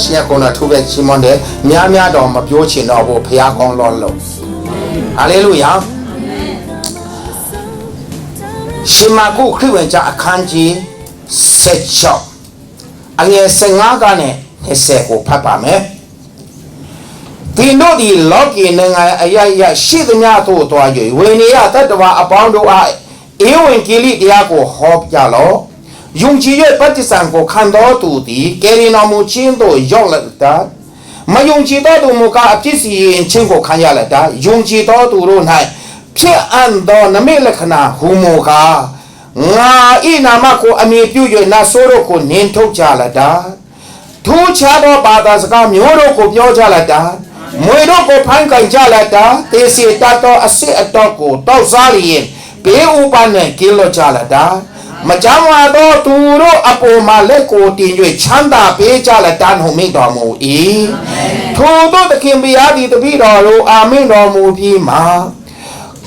ရှိရကုန်တော့ထိုးပဲချီးမွမ်းတယ်များတော့မပြောချင်တော့ဘူးဖျားကောင်းလို့ဟာလေလုယာရှင်မာကုခရစ်ဝင်ကျအခန်းကြီး16အငယ်15ကနေ20ကိုဖတ်ပါမယ်ဒီတို့ဒီလောကီနိုင်ငံအရရရှိသမျှသို့သွား၍ဝိနည်းတတ္တဝါအပေါင်းတို့အားဧဝံဂေလိတရားကိုဟောပြလောယုံကြည်၍ပဋိစ္စံကိုခံတော်သူသည်ကယ်တင်တော်မူခြင်းသို့ရောက်လာတာမယုံကြည်သောသူမူကားအပြစ်စီရင်ခြင်းကိုခံရလာတာယုံကြည်သောသူတို့၌ဖြစ်အပ်သောနမိတ်လက္ခဏာဟူမူကားငါဤနာမကိုအမည်ပြု၍နတ်ဆိုးတို့ကိုနင်းထုတ်ကြလာတာထူးခြားသောဘာသာစကားမျိုးတို့ကိုပြောကြလာတာမွေတို့ကိုဖန်ကန်ကြလာတာတေစီတတ်သောအစစ်အတော့ကိုတောက်စားလျင်ဘေးဥပနဲ့ကင်းလွတ်ကြလာတာမကြမ်းဝါသောသူတို့အပေါ်မှာလက်ကိုတင်၍ချမ်းသာပေးကြလာတန်ဟုမိန့်တော်မူ၏ထိုတို့သခင်ဘုရားသည်တပည့်တော်တို့အာမင်တော်မူပြီးမှ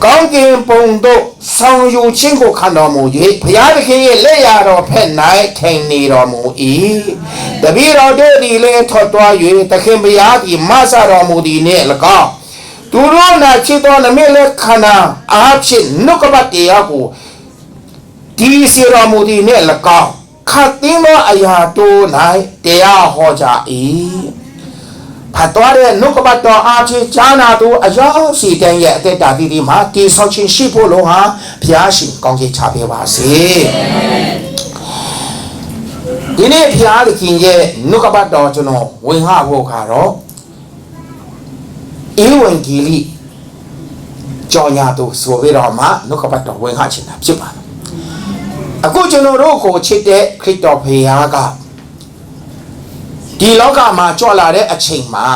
ကောင်းကင်ဘုံသို့ဆောင်ယူခြင်းကိုခံတော်မူ၍ဘုရားသခင်ရဲ့လက်ရတော်ဖက်၌ထိုင်နေတော်မူ၏တပည့်တော်တို့သည်လည်းထွက်သွား၍သခင်ဘုရားသည်မဆတော်မူသည်နှင့်၎င်းသူတို့၌ချစ်တော်နမိတ်လက္ခဏာအားဖြင့်နှုတ်ကပတ်တရားကိုဒီစီတော်မူသည်နှင့်၎င်းခတ်သိမ်းသောအရာတို့၌တရားဟောကြ၏ဖတ်တော်တဲ့နှုတ်ကပတ်တော်အားဖြင့်ဈာနာသူအယောက်စီတန်းရဲ့အသက်တာဒီမှာတိဆောက်ခြင်းရှိဖို့လို့ဟာဘုရားရှင်ကောင်းကြီးချပေးပါစေဒီနေ့ဘုရားသခင်ရဲ့နှုတ်ကပတ်တော်ကျွန်တော်ဝင်ဟဖို့ခါတော့ဧဝံဂေလိကြော်ညာသူဆိုပြီးတော့မှနှုတ်ကပတ်တော်ဝင်ဟခြင်းတာဖြစ်ပါတယ်အခုကျွန်တော်တို့ကိုချစ်တဲ့ခရစ်တော်ဘုရားကဒီလောကမှာကြွလာတဲ့အချိန်မှာ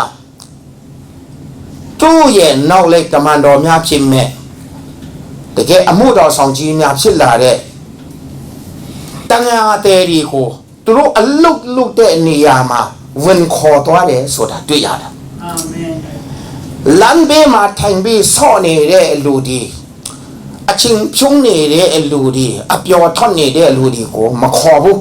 သူ့ရဲ့နောက်လိုက်တမန်တော်များဖြစ်မဲ့တကယ်အမှုတော်ဆောင်ကြီးများဖြစ်လာတဲ့တန်ဃာတဲ့ဒီကိုသူတို့အလုတ်လုတ်တဲ့နေရာမှာဝင်ခေါ်သွားတယ်ဆိုတာတွေ့ရတယ်အာမင်လမ်းဘေးမှာထိုင်ပြီးဆော့နေတဲ့လူဒီအချင်းဖြုံးနေတဲ့လူဒီအပျော်ထွန်းနေတဲ့လူဒီကိုမခေါ်ဘူး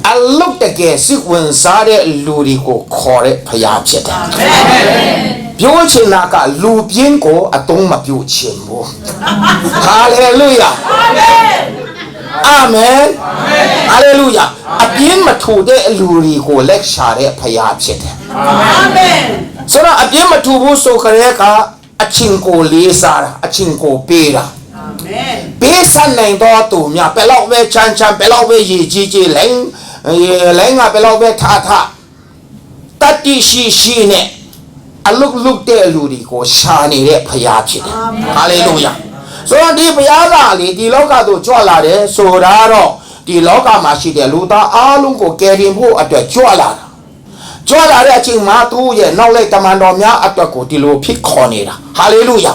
အလုတ်တကယ်စိတ်ဝင်စားတဲ့လူတွေကိုခေါ်တဲ့ဖရားဖြစ်တယ်ပြောချင်တာကလူပြင်းကိုအတုံးမပြုတ်ချင်ဘူးဟာလေလုယာအာမင်ဟာလေလုယာအပြင်းမထူတဲ့လူတွေကိုလက်ရှာတဲ့ဖရားဖြစ်တယ်အာမင်ဆိုတော့အပြင်းမထူဘူးဆိုကြတဲ့ကအချင်းကိုလေးစားတာအချင်းကိုပေးတာအာမင်ပေးစနိုင်တော့သူများဘယ်လောက်ပဲချမ်းချမ်းဘယ်လောက်ပဲရည်ကြီးလိုင်းငါဘယ်လောက်ပဲထားတတ်တိရှိနဲ့အလုတ်တဲ့လူတွေကိုရှာနေတဲ့ဖရားဖြစ်တယ်ဟာလေလုယာဆိုတော့ဒီဖရားကလေဒီလောကသို့ကြွလာတယ်ဆိုတာတော့ဒီလောကမှာရှိတဲ့လူသားအားလုံးကိုကယ်တင်ဖို့အတွက်ကြွလာတဲ့အချိန်မှာသူ့ရဲ့နောက်လိုက်တမန်တော်များအတွက်ကိုဒီလိုဖြစ်ခေါ်နေတာဟာလေလုယာ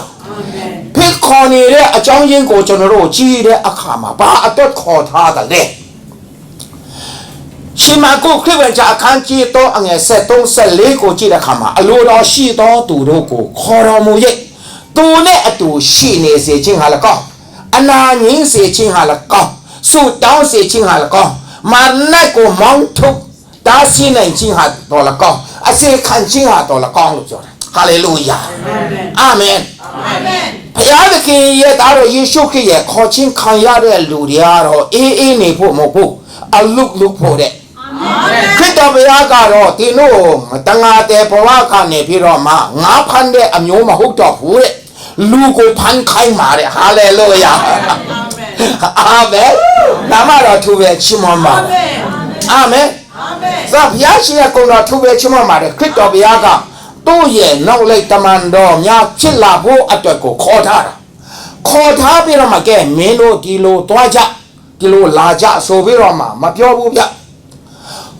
ဖြစ်ခေါ်နေတဲ့အကြောင်းရင်းကိုကျွန်တော်တို့ကြည့်တဲ့အခါမှာဘာအတွက်ခေါ်ထားတယ်လဲရှင်မာကုခရစ်ဝင်ကျအခန်းကြီးတော့အငယ်73ကိုကြည့်တဲ့အခါမှာအလိုတော်ရှိသောသူတို့ကိုခေါ်တော်မူ၍သူနဲ့အတူရှိနေစေခြင်းဟာလည်းကောင်းအနာငြင်းစေခြင်းဟာလည်းကောင်းဆုတောင်းစေခြင်းဟာလည်းကောင်းမာနကိုမောင်းထုတ်တားဆီးနိုင်ခြင်းဟာတော့လည်းကောင်းအစေခံခြင်းဟာတော့လည်းကောင်းလို့ပြောတယ်ဟာလေလုယာအာမင်အာမင်ဘုရားသခင်ရဲ့သားတော်ယေရှုခရစ်ရဲ့ခေါ်ခြင်းခံရတဲ့လူတွေကတော့အေးနေဖို့မဟုတ်ဘူးအလုတ်ဖို့တဲ့ခရစ်တော်ဘုရားကတော့ဒီလိုတန်ဃာတဲ့ဘဝကနေပြီးတော့မှငါဖန်တဲ့အမျိုးမဟုတ်တော့ဘူးတဲ့လူကိုဖန်ခိုင်းပါတဲ့ဟာလေလုယာအာမင်နာမတော်သူပဲချီးမွမ်းပါအာမင်ဇာဘုရားရှိခိုးတော်သူပဲချီးမွမ်းပါတယ်ခရစ်တော်ဘုရားကသူ့ရဲ့နောက်လိုက်တမန်တော်များဖြစ်လာဖို့အတွက်ကိုခေါ်ထားပြီးတော့မှကဲမင်းတို့ဒီလိုသွားကြဒီလိုလာကြဆိုပြီးတော့မှမပြောဘူးဗျ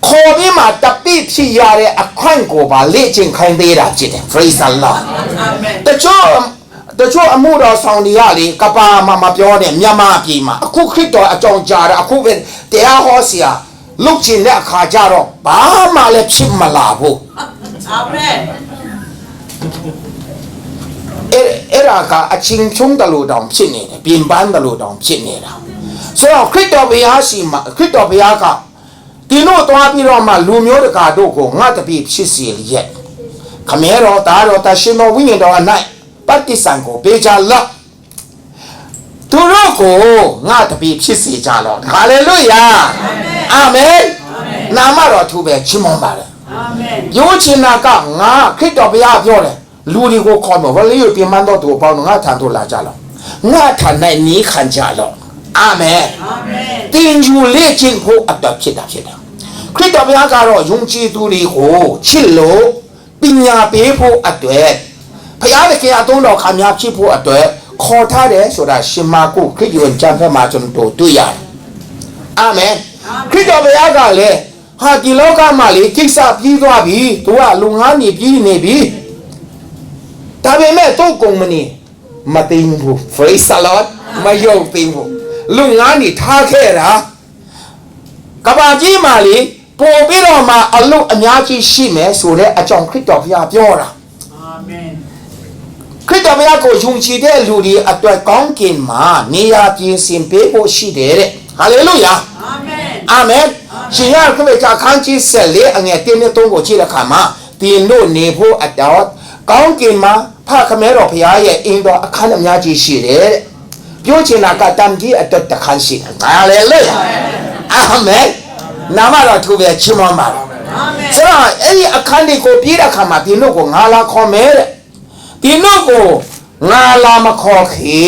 ခေါ်ပြီးမှတပိဖြစ်ရတဲ့အခွင့်ကိုပါလေ့ကျင့်ခိုင်းသေးတာဖြစ်တယ် praise Allah တချို့အမှုတော်ဆောင်တွေရလေကပါမပြောတဲ့မြန်မာပြည်မှာအခုခရစ်တော်အကြောင်းကြားတာအခုပဲတရားဟောဆရာလုတ်ချင်တဲ့အခါကျတော့ဘာမှလည်းဖြစ်မလာဘူးအာမင်အဲ့ဒါကအချင်းချုံတလို့တောင်ဖြစ်နေတယ်ပြင်ပန်းတလို့တောင်ဖြစ်နေတာဆိုတော့ခရစ်တော်ဘုရားရှိမှာခရစ်တော်ဘုရားက ဒီနို့သွားပြီးတော့မှလူမျိုးတကာတို့ကိုငါတပည့်ဖြစ်စီလျက်ခမဲတော်သားတော်တရှင်တော်ဝိညာဉ်တော်အ၌ပတ္တိဆံကိုပေးကြလော့သူတို့ကိုငါတပည့်ဖြစ်စီကြလော့ဟာလေလုယာအာမင်နာမတော်သူပဲချီးမွမ်းပါတယ်အာမင်ပြောချင်တာကငါခရစ်တော်ဘုရားပြောတယ်လူတွေကိုခေါ်မယ်ဝလိယပြမန်းတော်သူပေါင်းငါထံသို့လာကြလော့ငါထံ၌နီးခံကြလော့အာမင်အာမင်တင်ယူလေ့ကျင့်ဖို့အပ်ဖြစ်တာခရစ်တော်ဘုရားကတော့ယုံကြည်သူတွေကိုချစ်လို့ပညာပေးဖို့အတွက်ဘုရားသခင်အသုံးတော်ခံများဖြစ်ဖို့အတွက်ခေါ်ထားတယ်ဆိုတာရှင်မာကုခရစ်ယာန်ကျမ်းဖက်မှာကျွန်တော်တွေ့ရတယ်အာမင်ခရစ်တော်ဘုရားကလည်းဟာဒီလောကမှာလေကိစ္စပြီးသွားပြီသူကလူငါးနေပြီးနေပြီဒါပေမဲ့တော့ကုံမနေမသိဘူး praise the lord မယုံသိဘူးလူငါးနေထားခဲ့တာကဘာကြီးမှာလေပေါ်ပြီးတော့မှအလုအများကြီးရှိမယ်ဆိုတဲ့အကြောင်းခရစ်တော်ဘုရားပြောတာအာမင်ခရစ်တော်ဘုရားကိုယုံကြည်တဲ့လူတွေအတွက်ကောင်းကင်မှာနေရာပြင်ဆင်ပေးဖို့ရှိတယ်တဲ့ဟာလေလုယာအာမင်အာမင်ရှင်ရခရစ်တော်ခန်းကြီးဆက်လေအငယ်1နဲ့3ကိုကြည့်တဲ့အခါမှာတင်တို့နေဖို့အတော်ကောင်းကင်မှာဖခမဲတော်ဘုရားရဲ့အင်းတော်အခန်းအများကြီးရှိတယ်တဲ့ပြောချင်တာကတမ်ကြီးအတွက်တခန်းရှိတယ်ဟာလေလုယာအာမင်နာမတော်သူပဲချီးမွမ်းပါအာမင်ဆိုတော့အဲ့ဒီအခန်းလေးကိုပြေးတဲ့အခါမှာဒီတို့ကိုငါလာခေါ်မယ်တဲ့ဒီတို့ကိုငါလာမခေါ်ခေ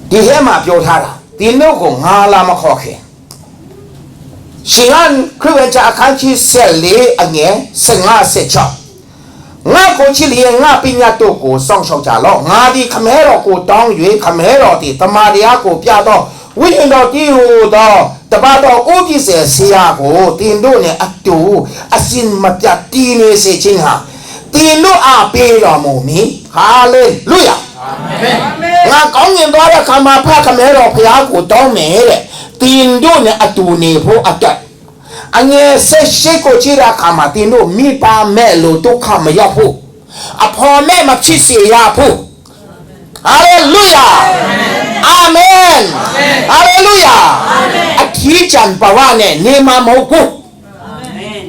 ဒီထဲမှာပြောထားတာဒီတို့ကိုငါလာမခေါ်ခေရှင်ခရစ်ဝင်အခန်းကြီး14အငယ်15 16ငါကိုချစ်လျက်ငါပညာတို့ကိုစောင့်ရှောက်ကြလော့ငါဒီခမဲတော်ကိုတောင်း၍ခမဲတော်ဒီတမန်တရားကိုပြတော့ဝိညာဉ်တော်တည်ဟူသောတပါတော်ဥပ္ပစေဆရာကိုတင်တို့နဲ့အတူအစင်မပြတ်တည်နေစေခြင်းဟာတင်တို့အားပေးတော်မူမည်ဟာလေလုယာအာမင်ငါကောင်းမြင်သွားတဲ့ခါမှာဖခမဲတော်ဘုရားကိုတောင်းမယ်တဲ့တင်တို့နဲ့အတူနေဖို့အတွက်အငယ်ဆက်ရှိကိုကြည့်တဲ့အခါမှာတင်တို့မိပါမဲ့လို့ဒုက္ခမရောက်ဘူးအဖော်မဲ့မဖြစ်စေရဘူးဟာလေလုယာအာမင်ဟာလေလုယာအထီးကျန်ပါဝနဲ့နေမှာမဟုတ်ဘူးအာမင်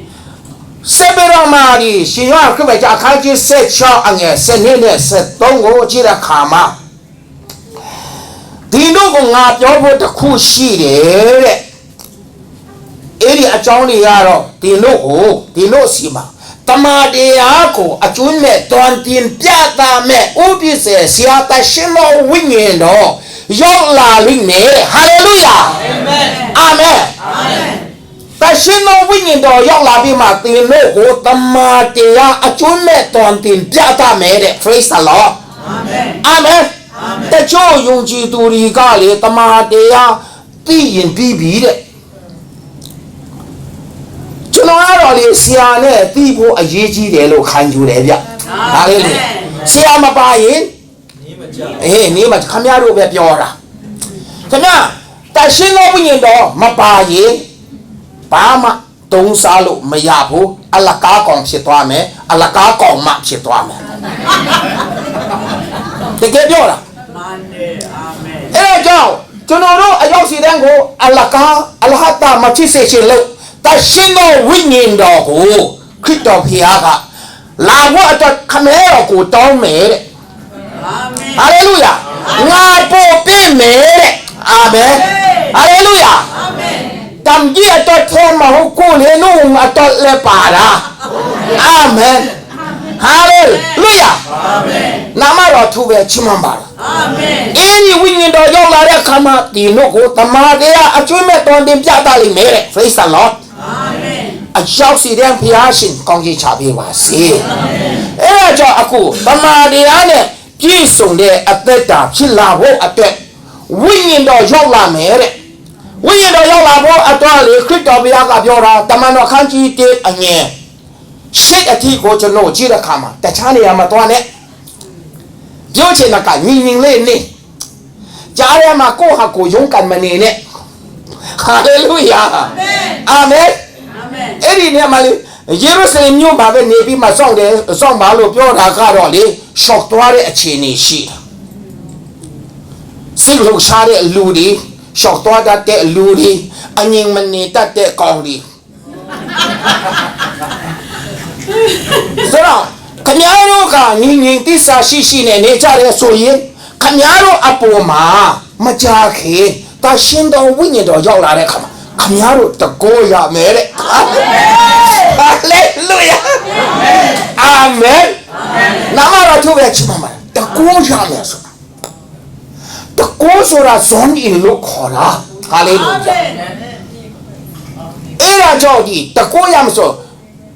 စေဘရမာရီရှင်ရခရစ်ဝင်အခန်းကြီး16အငယ်7နဲ့73ကိုကြည့်တဲ့အခါမှာဒီတို့ကငါပြောဖို့တခုရှိတယ်တဲ့အဲ့ဒီအကြောင်းတွေကတော့ဒီတို့စီမှာတမန်တရားကိုအကျွန်းနဲ့တွန်တင်ပြတာမဲ့ဥပ္ပစေဆရာတရှင်တော်ဝိညာဉ်တော်ရောက်လာလိမ့်မယ်ဟာလေလုယာအာမင်အာမင်တရှင်တော်ဝိညာဉ်တော်ရောက်လာပြီးမှသင်တို့ကိုတမန်တရားအကျွန်းနဲ့တွန်တင်ပြတာမဲ့တဲ့ praise the lord အာမင်အာမင်တချို့ယုံကြည်သူတွေကလေတမန်တရားသိရင်ပြီးပြီတဲ့ကျွန်တော်ကတော့လေဆရာနဲ့သိဖို့အရေးကြီးတယ်လို့ခံယူတယ်ဗျဒါလေးလေဆရာမပါရင်နေမခမရတို့ပဲပြောတာခမတရှင်တော်ဝိညာဉ်တော်မပါရင်ဘာမှတုံးစားလို့မရဘူးအလကားကောင်ဖြစ်သွားမယ်အလကားကောင်မှဖြစ်သွားမယ်တကယ်ပြောတာမှန်တယ်အာမင်အဲ့ဒါကြောင့်ကျွန်တော်တို့အရောက်စီတဲ့ကိုအလကားအလဟတာမဖြစ်စေချင်လို့တရှင်တော်ဝိညာဉ်တော်ကိုခရစ်တော်ဖျားကလာဖို့အတွက်ခမဲတော်ကိုတောင်းမယ်တဲ့အာမင်ဟာလေလုယာငါပို့ပေးမယ်တဲ့အာမင်ဟာလေလုယာအာမင်တမ်ကြီးအတွက်ထဲမှာဟုတ်ကိုလေနုံအတွက်လည်းပါတာအာမင်ဟာလေလုယာအာမင်နာမတော်သူပဲချီးမွမ်းပါလားအာမင်အေးဒီဝိညာဉ်တော်ရောက်လာတဲ့အခါမှာဒီတို့ကိုတမန်တရားအကျွမ်းမဲ့တော်တင်ပြတာလိမ့်မယ်တဲ့ praise the lordအာမင်အကြောက်စီတဲ့ဘုရားရှင်ကောင်းကြီးချပေးပါစေအဲ့ဒါကြောင့်အခုတမန်တရားနဲ့ပြည့်စုံတဲ့အသက်တာဖြစ်လာဖို့အတွက်ဝိညာဉ်တော်ရောက်လာမယ်တဲ့ဝိညာဉ်တော်ရောက်လာဖို့အတွက်လေခရစ်တော်ဘုရားကပြောတာတမန်တော်ခန်းကြီး1အငယ်8အထိကိုကျွန်တော်ကြည့်တဲ့အခါမှာတခြားနေရာမှာသွားနဲ့ပြောချင်တာကညီညီလေးနေကြားထဲမှာကိုယ့်ဟာကိုယ်ရုန်းကန်မနေနဲ့ဟာလေလုယာအာမင်အာမင်အဲ့ဒီနေရာမှာလေယေရုရှလင်မြို့မှာပဲနေပြီးမှစောင့်ပါလို့ပြောတာကတော့လေရှော့သွားတဲ့အခြေအနေရှိတာစိတ်လှုပ်ရှားတဲ့လူတွေ ရှောက်သွားတတ်တဲ့လူတွေအငြင်းမနေတတ်တဲ့ကောင်တွေဆိုတော့ခမည်းတော်ကငြင်းသစ္စာရှိနဲ့နေကြတယ်ဆိုရင်ခမည်းတော်အပေါ်မှာမကြခင်တာရှင်တော်ဝိညာဉ်တော်ရောက်လာတဲ့အခါမှာခမည်းတော်တကောရမယ်တဲ့ဟာလေလုယာအာမင်နာမတော်သူပဲချမှာတကောရမယ်ဆိုတာတကောဆိုတာဇွန်အင်လို့ခေါ်တာဟာလေလုယာအဲ့ဒါကြောင့်ဒီတကောရမယ်ဆို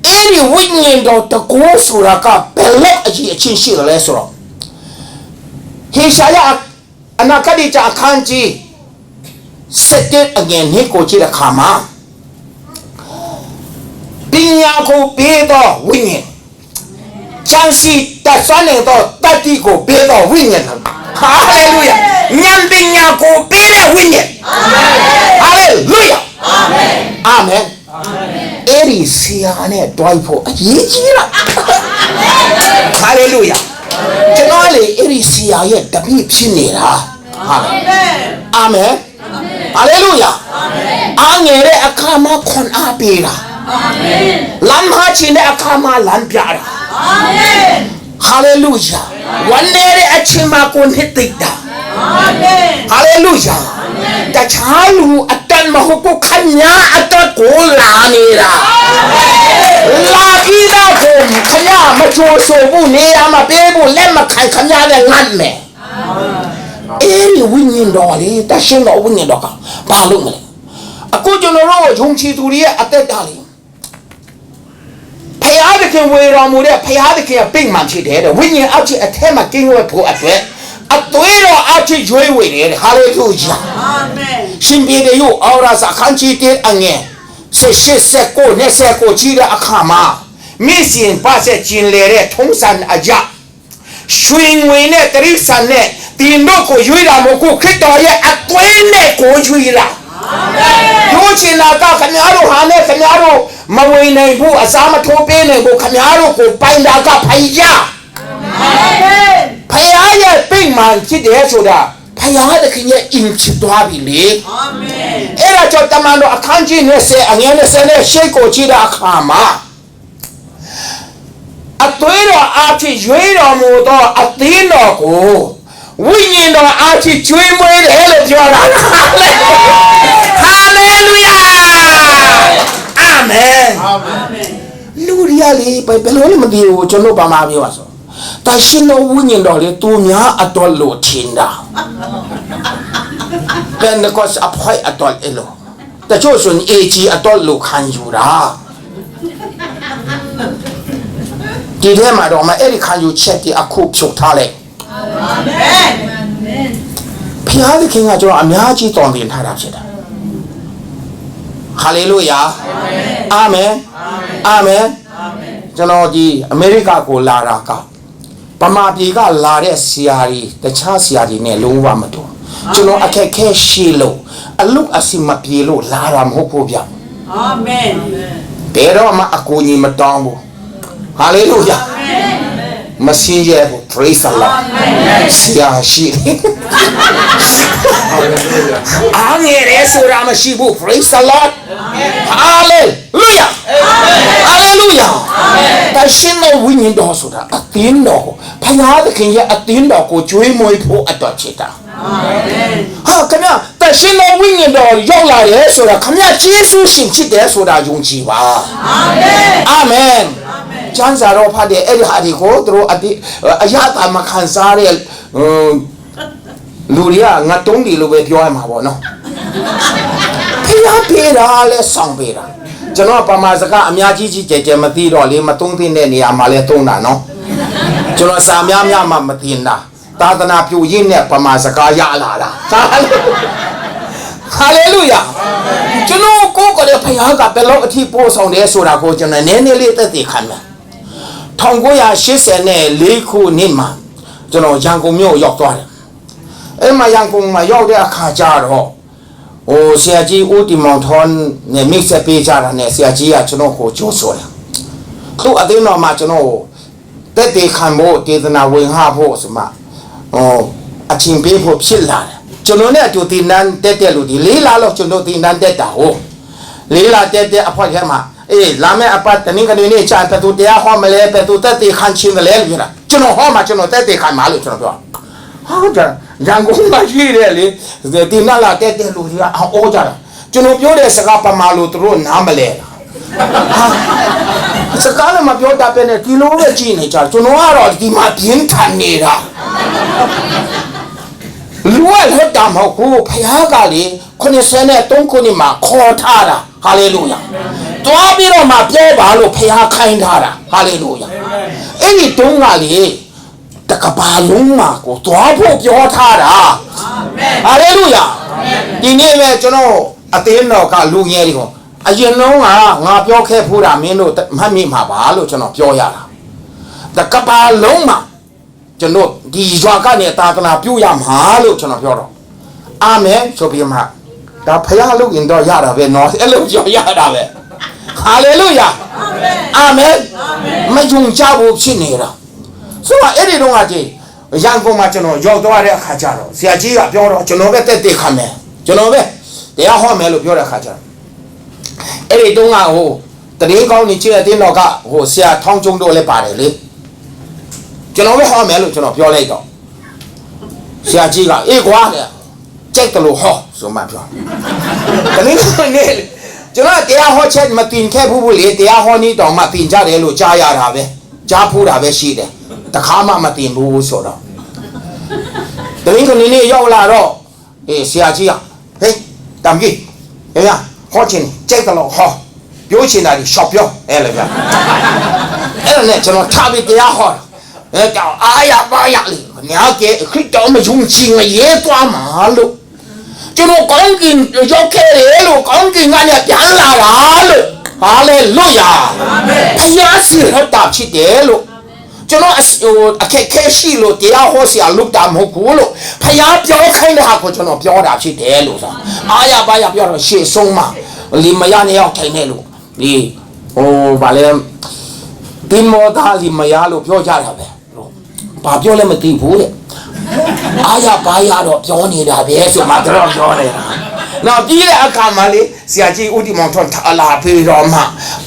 အဲ့ဒီဝိညာဉ်တော်တကောဆိုတာကဘယ်လောက်အကြီးအချင်းရှိတယ်လဲဆိုတော့ဟေရှာယအနာဂတ်ကြအခန်းကြီး7အငယ်နှစ်ကိုကြည့်တဲ့အခါမှာပညာကိုပေးသောဝိညာဉ်ချမ်းစီတတ်ဆွမ်းနေသောတတ္တိကိုပေးသောဝိညာဉ်ဟာလေလုယာဉာဏ်ပညာကိုပေးတဲ့ဝိညာဉ်ဟာလေလုယာအာမင်အဲ့ဒီဆရာနဲ့တွိုင်းဖို့အရေးကြီးလားဟာလေလုယာကျွန်တော်လေအဲ့ဒီဆရာရဲ့တပည့်ဖြစ်နေတာဟာအာမင်ဟာလေလုယာအာငယ်တဲ့အခါမှာခွန်အားပေးတာအာမင်လမ်းမချင်းတဲ့အခါမှာလမ်းပြတာအာမင်ဟာလေလုယာဝန်တဲ့အချိန်မှာကိုနှစ်သိတာအာမင်ဟာလေလုယာတခြားလူအတန်မဟုတ်ကိုခညာအတကိုလာနေတာလာပြီးတော့ခညာမချိုးဆိုဘူးနေရာမှာပေးဖို့လက်မခံခညာနဲ့ငတ်မယ်အဲ့ဒီဝိညာဉ်တော်လေတရှင်တော်ဝိညာဉ်တော်ကဘာလို့မလဲအခုကျွန်တော်တို့ယုံကြည်သူတွေရဲ့အသက်တာလေဖယားသခင်ဝေတော်မူတဲ့ဖယားသခင်ကပိတ်မှန်ဖြစ်တယ်တဲ့ဝိညာဉ်အောက်ခြေအထက်မှာကင်းဝဲဖို့အတွက်အသွေးတော်အောက်ခြေရွေးဝေတယ်ဟာလေလုယာအာမင်ရှင်ပြေတဲ့ယအောရာစာခန်းချီတဲ့အငယ်16နဲ့19ကြီးတဲ့အခါမှာမိစဉ်ပါဆက်ကျင်လေတဲ့ထုံးစံအကြရွှေငွေနဲ့တရိษံနဲ့ဒီတို့ကိုရွေးတာမဟုတ်ခရစ်တော်ရဲ့အသွေးနဲ့ကိုရွေးလာအာမင်တို့ချင်တာကခင်ဗျားတို့ဟာနဲ့ခင်ဗျားတို့မဝေနိုင်ဘူးအစားမထိုးပေးနိုင်ဘူးခင်ဗျားတို့ကိုပိုင်တာကဖယားအာမင်ဖယားရဲ့ပိတ်မှန်ဖြစ်တယ်ဆိုတာဖယားသခင်ရဲ့အင်ဖြစ်သွားပြီလေအာမင်အဲ့ဒါကြောင့်တမန်တော်အခန်းကြီး20အငယ်20နဲ့ရှေ့ကိုကြည့်တဲ့အခါမှာအသွေးတော်အားဖြင့်ရွေးတော်မူသောအသင်းတော်ကိုဝိညာဉ်တော်အားဖြင့်ကျွေးမွေးတယ်လို့ပြောတာဟာလေလုယာအာမင်လူရလေးဘယ်လိုလဲမသိဘူးကျွန်တော်ဗမာပြောပါဆိုတရှင်တော်ဝိညာဉ်တော်လေသူများအတော်လို့ထင်တာဘယ်နှကောအဖွိုက်အတော်အဲ့လိုတချို့ဆိုရင်အေဂျီအတော်လို့ခံယူတာဒီထဲမှာတော့မအဲ့ဒီခံယူချက်ဒီအခုဖြုတ်ထားလိုက်အာမင်ဖျားသခင်ကကျွန်တော်အများကြီးတော်တင်ထားတာဖြစ်တာဟာလေလုယာအာမင်အာမင်ကျွန်တော်ဒီအမေရိကကိုလာတာကဗမာပြည်ကလာတဲ့ဆရာကြီးတခြားဆရာကြီးနဲ့လုံးဝမတူကျွန်တော်အခက်ခဲရှိလို့အလုအစီမပြေလို့လာတာမဟုတ်ဘူးဗျအာမင်ဘယ်တော့မှအကူကြီးမတောင်းဘူးဟာလေလုယာမစီးရဲဘူး praise the Lord ဆရာရှိအာငယ်ရဲဆိုတာမရှိဘူး praise the Lord hallelujah hallelujah တရှင်တော်ဝိညာဉ်တော်ဆိုတာအသင်းတော်ဖယားသခင်ရဲ့အသင်းတော်ကိုကျွေးမွေးဖို့အတွက်ဖြစ်တာအာမင်ဟာခင်ဗျတရှင်တော်ဝိညာဉ်တော်ရောက်လာရဲဆိုတာခင်ဗျယေရှုရှင်ဖြစ်တယ်ဆိုတာယုံကြည်ပါအာမင်အာမင်ကျမ်းစာတော်ဖတ်တဲ့အဲ့ဒီဟာဒီကိုသူတို့အရသာမခံစားတဲ့လူတွေကငါတုံးတယ်လို့ပဲပြောရမှာပေါ့နော်ဖျားပေးတာလဲဆောင်ပေးတာကျွန်တော်ပမာစကားအများကြီးကြဲကြဲမသိတော့လေမသုံးသိတဲ့နေရာမှာလဲသုံးတာနော်ကျွန်တော်စာများများမှမသိတာသာသနာပြုရင်းနဲ့ပမာစကားရလာတာဟာလေလုယာကျွန်တော်ကိုယ်ကလည်းဖျားကဘယ်လောက်အထိပို့ဆောင်တယ်ဆိုတာကိုကျွန်တော်နည်းနည်းလေးသက်သေခံမယ်1984ခုနှစ်မှာကျွန်တော်ရန်ကုန်မြို့ရောက်သွားတယ်အဲ့မှာရန်ကုန်မှာရောက်တဲ့အခါကျတော့ဆရာကြီးဦးတီမောင်ထွန်းနဲ့မိတ်ဆက်ပေးကြတာနဲ့ဆရာကြီးကကျွန်တော်ကိုကြိုးဆိုတယ်သူ့အသိတော်မှာကျွန်တော်တက်တေခံဖို့ဒေသနာဝင်ဟဖို့ဆိုမှအချင်းပေးဖို့ဖြစ်လာတယ် ကျွန်တော်နဲ့အတူတင်နန်းတက်လို့ဒီ4လလောက်ကျွန်တော်တင်နန်းတက်တာဟုတ်4လတက်အဖွက်ထဲမှာလာမယ့်အပတ်တနင်္ဂနွေနေ့ချာတူတရားဟောမလဲပဲသူတက်တေခံချင်းတယ်လေပြောတာကျွန်တော်ဟောမှာကျွန်တော်တက်တေခံမှာလို့ကျွန်တော်ပြောဟုတ်ကြရန်ကုန်မှာရှိတယ်လေတင်နန်းလာတက်လို့ဒီကအော်ကြတာကျွန်တော်ပြောတဲ့စကားပမာလို့သူတို့နားမလဲစကားလည်းမပြောတတ်ပဲနဲ့ဒီလိုပဲကြည့်နေကြကျွန်တော်ကတော့ဒီမှာပြင်းထန်နေတာလူဝဲဟတ်တာမဟုတ်ဘူးဖခင်ကလေ93ခုနှစ်မှာခေါ်ထားတာဟာလေလုယာတွားပြီးတော့မှပြောပါလို့ဖခင်ခိုင်းထားတာဟာလေလုယာအဲ့ဒီတုန်းကလေတကဘာလုံးမှာကိုတွားဖို့ပြောထားတာအာမင်ဟာလေလုယာဒီနေ့ပဲကျွန်တော်အသင်းတော်ကလူငယ်တွေကိုအရင်လုံးကငါပြောခဲ့ဖို့တာမင်းတို့မှတ်မိမှာပါလို့ကျွန်တော်ပြောရတာတကဘာလုံးမှာကျွန်တော်ဒီရွာကနေသာသနာပြုရမှာလို့ကျွန်တော်ပြောတော့အာမင်ဆိုပြီးမှဒါဖခင်လုပ်ရင်တော့ရတာပဲနော်အဲ့လိုပြောရတာပဲဟာလေလုယာအာမင်မယုံကြဘူးဖြစ်နေတာဆိုတော့အဲ့ဒီတော့ကကြည့်ရန်ကုန်မှာကျွန်တော်ရောက်သွားတဲ့အခါကျတော့ဆရာကြီးကပြောတော့ကျွန်တော်ပဲတက်တက်ခံမယ်ကျွန်တော်ပဲတရားဟောမယ်လို့ပြောတဲ့အခါကျတော့အဲ့ဒီတုန်းကဟိုတရင်ကောင်းနေချစ်တဲ့တော့ကဟိုဆရာထောင်းကျုံတို့လည်းပါတယ်လေကျွန်တော်ပဲဟောမယ်လို့ကျွန်တော်ပြောလိုက်တော့ဆရာကြီးကအေးကွာတဲ့ကြိုက်တယ်လို့ဟောဆိုမှပြောတရင်ကောင်းနေကျွန်တော်တရားဟောချက်မတင်ခဲ့ဘူးလေတရားဟောနေတောင်မှတင်ကြတယ်လို့ကြားရတာပဲကြားဖူးတာပဲရှိတယ်တခါမှမတင်ဘူးဆိုတော့တရင်ကောင်းနေရောက်လာတော့ဆရာကြီးကဟေးတမ်ကြီးဟေးဟောချင်းကြိုက်တယ်လို့ဟောပြောချင်တာဒီရှော့ပြောအဲ့လေဗျအဲ့ဒါနဲ့ကျွန်တော်ထားပြီးတရားဟောအဲ့ကြောင့်အားရပါရလေညာကခရစ်တော်မယုံကြည်ငရဲသွားမှာလို့ကျွန်တော်ကောင်းကင်ရောက်ခဲ့တယ်လို့ကောင်းကင်ကနေပြန်လာတာလို့ဟာလေလုယာအာမင်ဘုရားရှိခိုးတာဖြစ်တယ်လို့ကျွန်တော်အခက်ခဲရှိလို့တရားဟောဆရာလုပ်တာမဟုတ်ဘူးလို့ဘုရားပြောခိုင်းတဲ့ဟာကိုကျွန်တော်ပြောတာဖြစ်တယ်လို့ဆိုအားရပါရပြောတော့ရှေ့ဆုံးမှာလီမယာနဲ့ရောက်ထိုင်နေလို့ဒီဟိုဗာလဲဒီမောသားလီမယာလို့ပြောကြတာပဲဘာပြောလဲမသိဘူးတဲ့အားရပါရတော့ပြောနေတာပဲဆိုမှတော့ပြောနေတာနောက်ပြီးတဲ့အခါမှာလေဆရာကြီးဦးဒီမောင်ထွန်းထလာဖေးတော်မှာ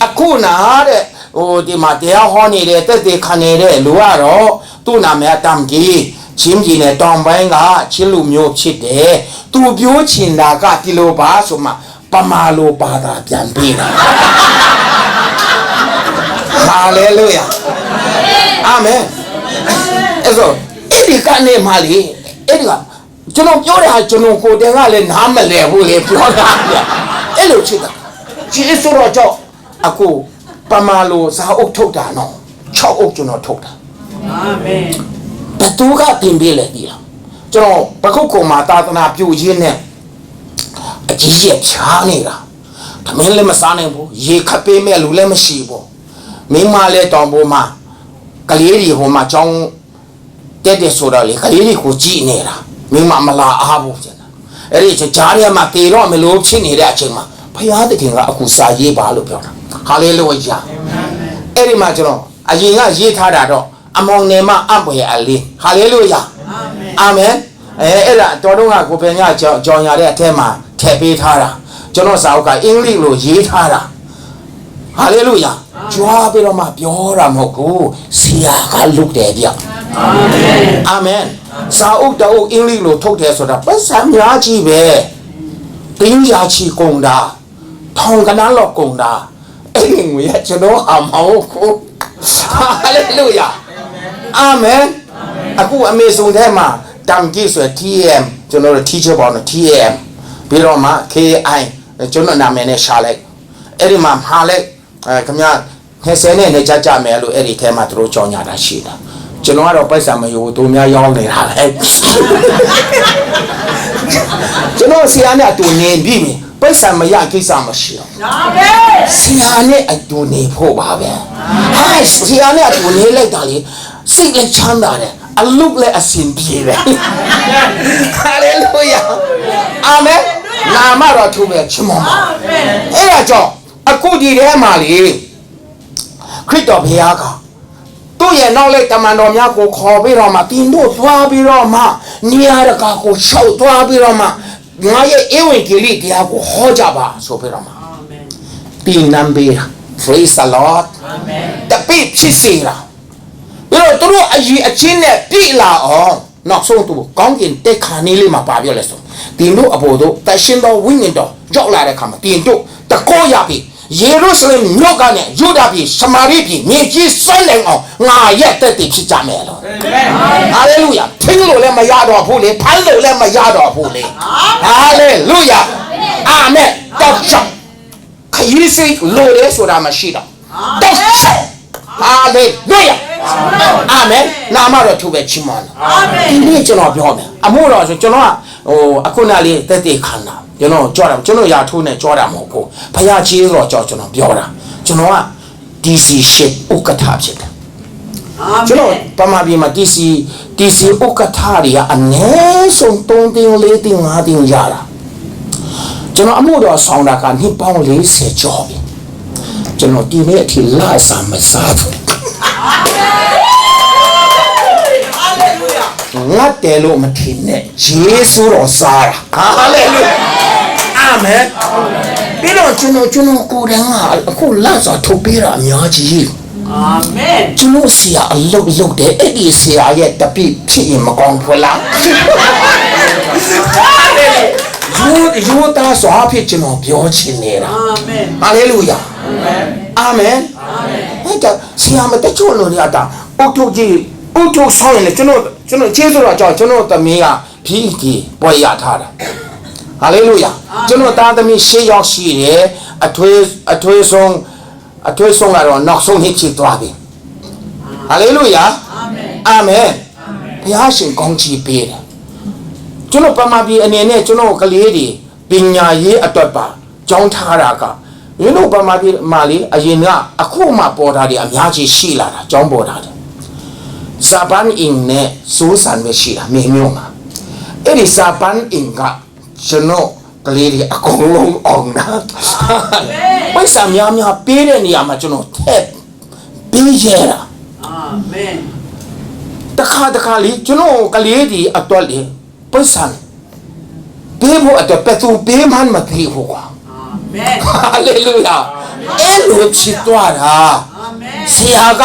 အခုနာတဲ့ဟိုဒီမှာတရားဟောနေတဲ့တက်တေခံနေတဲ့လူကတော့သူ့နာမည်တမ်ကြီးချင်းကြီးနဲ့တောင်ပိုင်းကချင်းလူမျိုးဖြစ်တယ်သူပြောချင်တာကဒီလိုပါဆိုမှပမာလိုပါတာပြန်ပြီးတာဟာလေလုယာအာမင်အဲ့ဆိုအဲ့ဒီကနေမှလေအဲ့ဒီကကျွန်တော်ပြောတာကျွန်တော်ကိုယ်တည်းကလည်းနားမလဲဘူးလေပြောတာအဲ့လိုချစ်တာချစ်ဆိုတော့ကြောက်အခုပမာလိုစာအုပ်ထုတ်တာနော်6အုပ်ကျွန်တော်ထုတ်တာအာမင်ဘသူကတင်ပေးလဲဒီလားကျွန်တော်ပခုတ်ကုံမှာသာသနာပြုရင်းနဲ့အကြီးကြီးဖြားနေတာတမင်းလည်းမစားနိုင်ဘူးရေခပ်ပေးမဲ့လူလည်းမရှိဘူးမိန်းမလည်းတောင်ပေါ်မှာကလေးတွေဟိုမှာចောင်းတက်တယ်ဆိုတော့လေကလေးတွေကိုကြည့်နေတာမိန်းမမလာအားဘူးကျန်တာအဲ့ဒီကြားထဲမှာတေတော့မလို့ဖြစ်နေတဲ့အချိန်မှာဘုရားသခင်ကအခုစာရေးပါလို့ပြောတာဟာလေလုယာအဲ့ဒီမှာကျွန်တော်အရင်ကရေးထားတာတော့အမောင်နေမအပွေအလေးဟာလေလုယာအာမင်အဲ့ဒါတော်တော့ကကိုပင်ညကြောင်ရတဲ့အထဲမှာထည့်ပေးထားတာကျွန်တော်စာအုပ်ကအင်္ဂလိပ်လိုရေးထားတာဟာလေလုယာကြွားပြီးတော့မှပြောတာမဟုတ်ဘူးဆရာကလုပ်တယ်ဗျအာမင်အာမင်စာအုပ်တော့အင်္ဂလိပ်လိုထုတ်တယ်ဆိုတာပတ်စံများကြီးပဲတင်းရာချီကုန်တာထောင်ကနန်းလောက်ကုန်တာအဲ့ဒီငွေကကျွန်တော်အမောက်ကိုဟာလေလုယာအာမင်အခုအမေဆုံးထဲမှာတမ်ကြီးဆို TM ကျွန်တော်တို့ teacher ပေါ့နော် TM ပြီးတော့မှ KI ကျွန်တော်နာမည်နဲ့ရှာလိုက်အဲ့ဒီမှာမှားလိုက်ခင်ဗျာ20နဲ့နေကြမယ်လို့အဲ့ဒီထဲမှာသူတို့ကြောင်းညာတာရှိတာကျွန်တော်ကတော့ပိုက်ဆံမယူသူများရောင်းနေတာပဲကျွန်တော်ဆရာနဲ့အတူနေပြီပိုက်ဆံမရကိစ္စမရှိတော့ဆရာနဲ့အတူနေဖို့ပါပဲဟာဆရာနဲ့အတူနေလိုက်တာလေစိတ်လည်းချမ်းသာတယ်အလုပ်လည်းအဆင်ပြေတယ်ဟာလေလုယာအာမင်နာမတော်သူပဲချီးမွမ်းပါအဲ့ဒါကြောင့်အခုဒီထဲမှာလေခရစ်တော်ဘုရားကသူ တို့ရဲ့နောက်လိုက်တမန်တော်များကိုခေါ်ပြီးတော့မှတင်တို့သွားပြီးတော့မှနေရာတကာကိုရှောက်သွားပြီးတော့မှငါရဲ့ဧဝံဂေလိတရားကိုဟောကြပါဆိုပြီးတော့မှတင်နံပေးတာ praise the lord amen တပိဖြစ်စေတာပြီးတော့သူတို့အကြီးအချင်းနဲ့ပြည်လာအောင်နောက်ဆုံးသူကောင်းကင်တက်ခါနေလေးမှာပါပြောလဲဆိုတင်တို့အပေါ်တို့တရှင်တော်ဝိညာဉ်တော်ရောက်လာတဲ့ခါမှာတင်တို့တကောရပြီယေရုရှလင်မြို့ကနေယူဒာပြည်ရှမာရိပြည်မြေကြီးစွန့်နိုင်အောင်ငါရက်တက်တည်ဖြစ်ကြမယ်လို့ဟာလေလုယာဖင်းလို့လည်းမရတော့ဘူးလေဖမ်းလို့လည်းမရတော့ဘူးလေဟာလေလုယာအာမင်တော့ရှောက်ခရီးစိတ်လို့လေဆိုတာမရှိတော့တော့ရှောက်ဟာလေလုယာအာမင်နာမတော်သူပဲချီးမွမ်းအာမင်ဒီနေ့ကျွန်တော်ပြောမယ်အမှုတော်ဆိုကျွန်တော်ကအခုနလေးတက်တည်ခန္ဓာကျွန်တော်ကြောတာကျွန်တော်ရာထိုးနဲ့ကြောတာမဟုတ်ဘူးဘုရားကြီးတော်ကြောကျွန်တော်ပြောတာကျွန်တော်က DC ရှစ်ဥက္ကဋ္ဌဖြစ်တယ်ကျွန်တော်ပမာပြည်မှာ DC ဥက္ကဋ္ဌတွေကအနည်းဆုံး3တင်း4တင်း5တင်းရတာကျွန်တော်အမှုတော်ဆောင်တာကနှစ်ပေါင်း40ကျော်ပြီကျွန်တော်ဒီနေ့အထိလာစာမစားဘူးငါတယ်လို့မထင်နဲ့ယေရှုတော်စားတာဟာလေလုယာအာမင်ပြီးတော့ကျွန်တော်ကိုယ်တိုင်ကအခုလာစားထုတ်ပေးတာအများကြီးအာမင်ကျွန်တော်ဆရာအလုပ်တယ်အဲ့ဒီဆရာရဲ့တပိဖြစ်ရင်မကောင်းဘူးလားယူတာဆိုအဖြစ်ကျွန်တော်ပြောချင်နေတာအာမင်ဟာလေလုယာအာမင်အဲ့ဒါဆရာမတချို့လို့ရတာအုတ်ထုတ်ဆောင်းရင်လည်းကျွန်တော်ကျေးဇူးတော်ကြောင့်ကျွန်တော်သမီးကဖြီးကြီးပွဲရထားတာဟာလေလုယာကျွန်တော်သားသမီး6ယောက်ရှိတယ်အထွေးဆုံးကတော့နောက်ဆုံးနှစ်ချီသွားပြီဟာလေလုယာအာမင်ဘုရားရှင်ကောင်းချီးပေးတယ်ကျွန်တော်ပမာပြည်အနေနဲ့ကျွန်တော်ကလေးတွေပညာရေးအတွက်ပါကြောင်းထားတာကရင်းတို့ပမာပြည်မှာလေအရင်ကအခုမှပေါ်တာတွေအများကြီးရှိလာတာကြောင်းပေါ်တာစာပန်းအင်းနဲ့စိုးစံမရှိတာမြေမျိုးမှာအဲ့ဒီစာပန်းအင်းကကျွန်တော်ကလေးတွေအကုန်လုံးအောင်နာဝိစာများပေးတဲ့နေရာမှာကျွန်တော်ထက်ပေးရတာအာမင်တခါလေးကျွန်တော်ကလေးတွေအတွက်လေပိဿံပေးဖို့အတွက်ပသူပေးမှမသိဘူးကွာအာမင်ဟာလေလုယာအဲ့လိုဖြစ်သွားတာအာမင်ဆရာက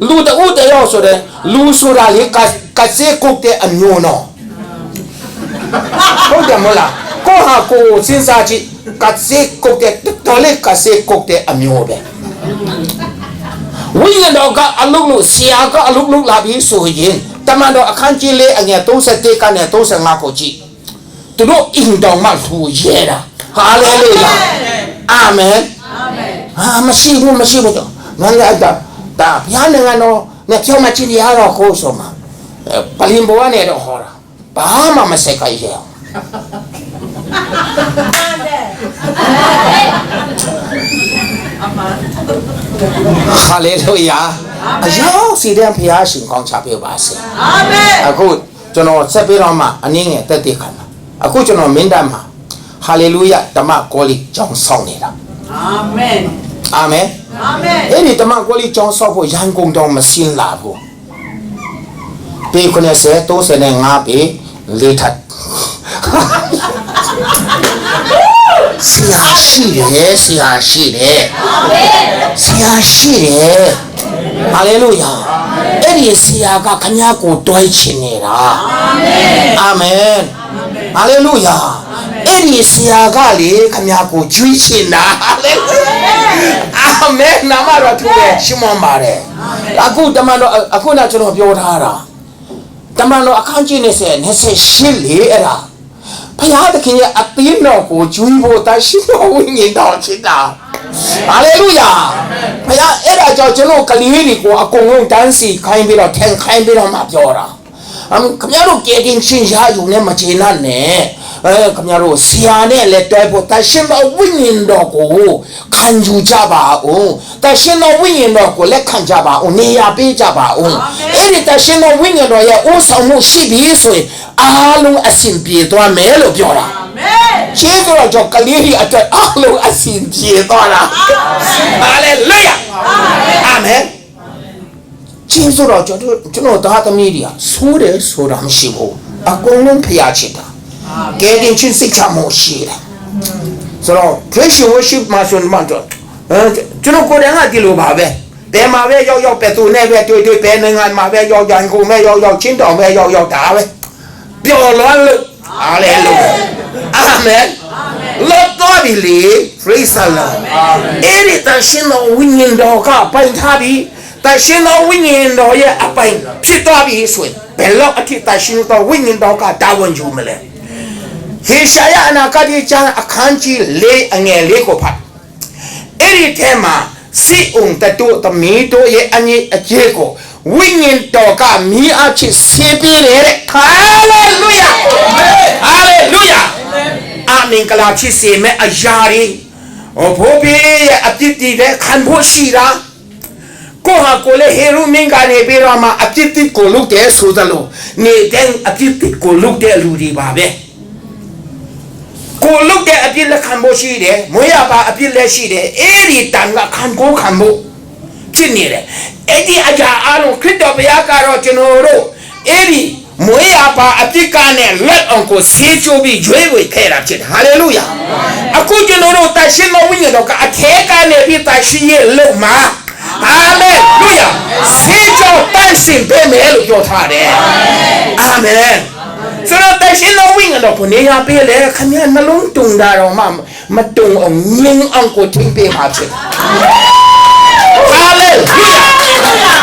လူတဦးတယောက်ဆိုတဲ့လူဆိုတာလေကစေကုတ်တဲ့အမျိုးနော်ဟုတ်တယ်မလားကိုဟာကိုစဉ်းစားကြည့်ကစေကုတ်တဲ့တော်လေကစေကုတ်တဲ့အမျိုးပဲဝိညာဉ်တော်ကအလုံးလို့ဆရာကအလုံးလုံးလာပြီးဆိုရင်တမန်တော်အခန်းကြီးလေးအငယ်31ကနေ35ကိုကြည့်သူတို့အင်တော်မှထူရဲတာဟာလေလုယာအာမင်အာမင်ဟာမရှိဘူးတော့ငါလည်းဒါဘုရားနိုင်ငံတော်နဲ့ဖြောင်းမချင်းရတော့ကိုဆိုမှာပလင်ဘောကနေတော့ဟောတာဘာမှမဆက်ကြရအောင်ဟာလေလုယာအယောစီတဲ့ဘုရားရှင်ကောင်းချပေးပါစေအာမင်အခုကျွန်တော်ဆက်ပြီးတော့မှအနည်းငယ်တက်တဲ့ခါမှာအခုကျွန်တော်မင်းတပ်မှာဟာလေလုယာဓမ္မကောလိကျောင်းဆောင်နေတာအာမင်အာမင်အာမင်အဲ့ဒီဓမ္မကောလိကျောင်းဆောက်ဖို့ရန်ကုန်တောင်မစင်းလာဘူးပေ90 35ပေလေးထပ်ဆရာရှိတယ်အာမင်ဟာလေလုယာအဲ့ဒီဆရာကခမည်းကိုတွိုင်းချင်နေတာအာမင်ဟာလေလုယာအဲ့ဒီဆရာကလေခမည်းကိုကျွေးချင်တာဟာလေလုယာအာမင်နာမတော်သူပဲရှင်းမပါတယ်အခုတမန်တော်အခုနကျွန်တော်ပြောထားတာတမန်တော်အခန်းကြီး28လေအဲ့ဒါဘုရားသခင်ရဲ့အသင်းတော်ကိုကျွေးဖို့တရှိတော်ဝိညာဉ်တော်ချစ်တာဟာလေလုယာဘုရားအဲ့ဒါကြောင့်ကျွန်တော်ကလေးတွေကိုအကုန်လုံးတန်းစီခိုင်းပြီးတော့ထန်ခိုင်းပြီးတော့မှပြောတာခင်ဗျားတို့ကဲတင်ရှင်ရှားယူနေမချေနဲ့ခင်ဗျားတို့ဆရာနဲ့လက်တွဲဖို့တရှင်တော်ဝိညာဉ်တော်ကိုခံယူကြပါဦးတရှင်တော်ဝိညာဉ်တော်ကိုလက်ခံကြပါဦးနေရာပေးကြပါဦးအဲ့ဒီတရှင်တော်ဝိညာဉ်တော်ရဲ့အိုးဆောင်မှုရှိပြီဆိုရင်အားလုံးအစဉ်ပြေသွားမယ်လို့ပြောတာရှင်းတော့ကြောင့်ကလေးကြီးအတွက်အားလုံးအစဉ်ပြေသွားတာဟာလေလုယာအာမင်ကျေး င်းဆိုတော့ကျွန်တော်သားသမီးတွေကဆိုးတယ်ဆိုတာမရှိဘူးအကုန်လုံးဖျားချစ်တာကဲတင်ချင်းစိတ်ချမရှိတယ်ဆိုတော့ praise worship မှာဆိုမှတော့ကျွန်တော်ကိုယ်တိုင်ကဒီလိုပါပဲဘယ်မှာပဲရောက်ပဲသူနဲ့ပဲတွေ့ဘယ်နိုင်ငံမှာပဲရောက်ကုန်ပဲရောက်ချင်းတောင်ပဲရောက်ဒါပဲပျော်လွမ်းလို့ဟာလေလုယာအာမင်လောတော်ပြီလေ praise the Lord အဲ့ဒီတရှင်တော်ဝိညာဉ်တော်ကပိုင်ထားပြီးတရှင်တော်ဝိညာဉ်တော်ရဲ့အပိုင်ဖြစ်သွားပြီဆိုရင်ဘယ်လောက်အထိတရှင်တော်ဝိညာဉ်တော်ကတာဝန်ယူမလဲဟေရှာယအနာဂတ်ကျမ်းအခန်းကြီး4အငယ်4ကိုဖတ်အဲ့ဒီထဲမှာစီအုံတတုသမီးတို့ရဲ့အငြိအကျေးကိုဝိညာဉ်တော်ကမိအဖြစ်ဆေးပေးတယ်ဟာလေလုယာဟာလေလုယာအာမင်ကလာဖြစ်စေမဲ့အရာတွေဘိုးဘေးရဲ့အပြစ်တွေပဲခံဖို့ရှိတာကိုဟာကိုလေဟေရုမင်းကနေပြီးတော့မှအပြစ်တွေကိုလုပ်တယ်ဆိုသလိုနေတဲ့အပြစ်တွေကိုလုပ်တဲ့လူတွေပါပဲကိုလုတ်တဲ့အပြစ်လက်ခံဖို့ရှိတယ်မွေးရပါအပြစ်လက်ရှိတယ်အဲ့ဒီတန်ကခံကိုခံဖို့ဖြစ်နေတယ်အဲ့ဒီအရာအလုံးခရစ်တော်ဘုရားကတော့ကျွန်တော်တို့အဲ့ဒီမွေးရပါအပြစ်ကနဲ့လက်အောင်ကိုဆေးချိုးပြီးရွေးဝေခဲ့တာဖြစ်တယ်ဟာလေလုယာအခုကျွန်တော်တို့တရှင်တော်ဝိညာဉ်တော်ကအထဲကနေပြီးတရှင်ရဲ့လုံမှာဟာလေလုယာဆေးချိုးတန်စင်ပေးမယ်လို့ပြောထားတယ်အာမင်ဆိုတော့တရှင်တော်ဝိညာဉ်တော်ကိုနေရာပေးလေခမရနှလုံးတုံတာတော့မတုံအောင်ငင်းအောင်ကိုထိမ့်ပေးပါဖြစ်ဟာလေလုယာ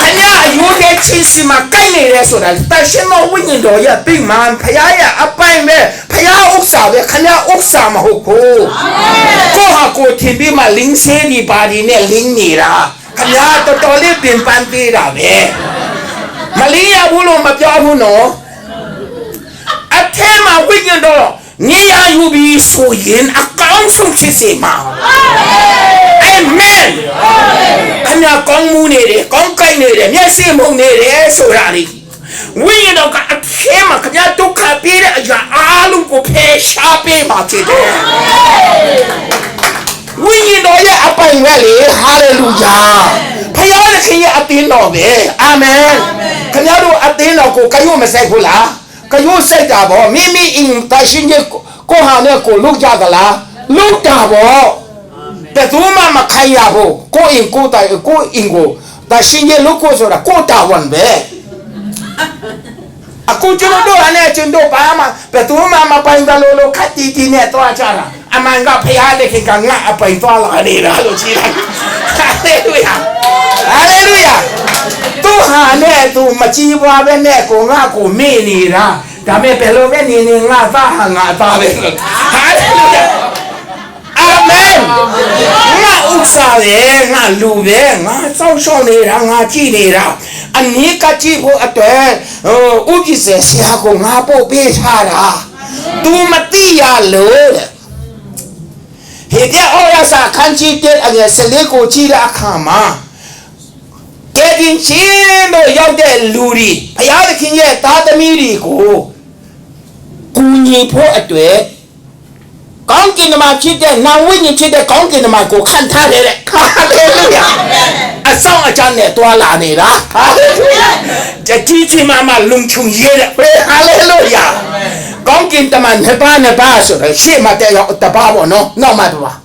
ခမရယူတဲ့ချစ်စီမှာကိုက်နေတယ်ဆိုတာတရှင်တော်ဝိညာဉ်တော်ရဲ့ပြိမှန်ဖခင်ရဲ့အပိုင်ပဲဖခင်ဥစ္စာပဲခမရဥစ္စာမဟုတ်ဘူးကိုဟာကိုထင်ပြီးမှလင်းစေးဒီပါဒီနဲ့လင်းနေတာခမရတော်တော်လေးပင်ပန်းသေးတာပဲမလင်းရဘူးလို့မပြောဘူးနော်အထဲမှာဝိညာဉ်တော်နေရာယူပြီးဆိုရင်အကောင်းဆုံးဖြစ်စေမှာအာမင်ခင်ဗျာကောင်းမှုနေတယ်ကောင်းကိုင်းနေတယ်မျက်စိမှုန်နေတယ်ဆိုတာလေဝိညာဉ်တော်ကအထဲမှာခင်ဗျာဒုက္ခပေးတဲ့အရာအားလုံးကိုဖယ်ရှားပေးပါဖြစ်တယ်ဝိညာဉ်တော်ရဲ့အပိုင်ပဲလေဟာလေလုယာဖခင်ရဲ့အသင်းတော်ပဲအာမင်ခင်ဗျားတို့အသင်းတော်ကိုကရွတ်မဆိုင်ဘူးလားကယိုးစိတ်တာပေါ့မိမိအင်းတရှင်ရဲ့ကိုဟာနဲ့ကိုလုကြသလားလုတာပေါ့ဘယ်သူမှမခိုင်းရဘူးကိုအင်းကိုတိုင်ကိုအင်းကိုတရှင်ရဲ့လုကိုဆိုတာကိုတာဝန်ပဲအခုကျွန်တော်တို့အနေကျွန်တော်ဘာမှဘယ်သူမှမပိုင်တယ်လို့ခတ်တီတီနဲ့တွားကြတာအမှန်ကဖရားလက်ခင်ကငါအပိုင်တွားလာနေတာလို့ကြည့်လိုက်ဟာလေလုယာဟာလေလုယာသူဟာနဲ့သူမကြည့်ပွားပဲနဲ့ကိုငါကိုမေ့နေတာဒါမဲ့ဘယ်လိုပဲနေငါသားဟာငါသားပဲဟာလေလုယာအာမင်ငါဥစ္စာပဲငါလူပဲငါစောင့်ရှောက်နေတာငါကြည့်နေတာအနည်းကကြည့်ဖို့အတွက်ဥပ္ပစေဆရာကိုငါပို့ပေးထားတာသူမသိရလို့ဟေပြဩရစာခန်းကြီးတဲ့အငယ်14ကိုကြည့်တဲ့အခါမှာကဲတင်ချင်းတို့ရောက်တဲ့လူတွေဘုရားသခင်ရဲ့သားသမီးတွေကိုကူညီဖို့အတွက်ကောင်းကင်မှာဖြစ်တဲ့နာဝိညာဉ်ဖြစ်တဲ့ကောင်းကင်မှာကိုခံထားတယ်ဟာလေလုယာအဆောင်အကျမ်းနဲ့တွာလာနေတာဟာလေလုယာတတိချီမမလုံချုံရဲတဲ့ဟာလေလုယာကောင်းကင်တမန်နှစ်ပါးဆိုတော့ရှေ့မှာတဲ့ရောက်တပါးပေါ့နော်နောက်မှာတပါး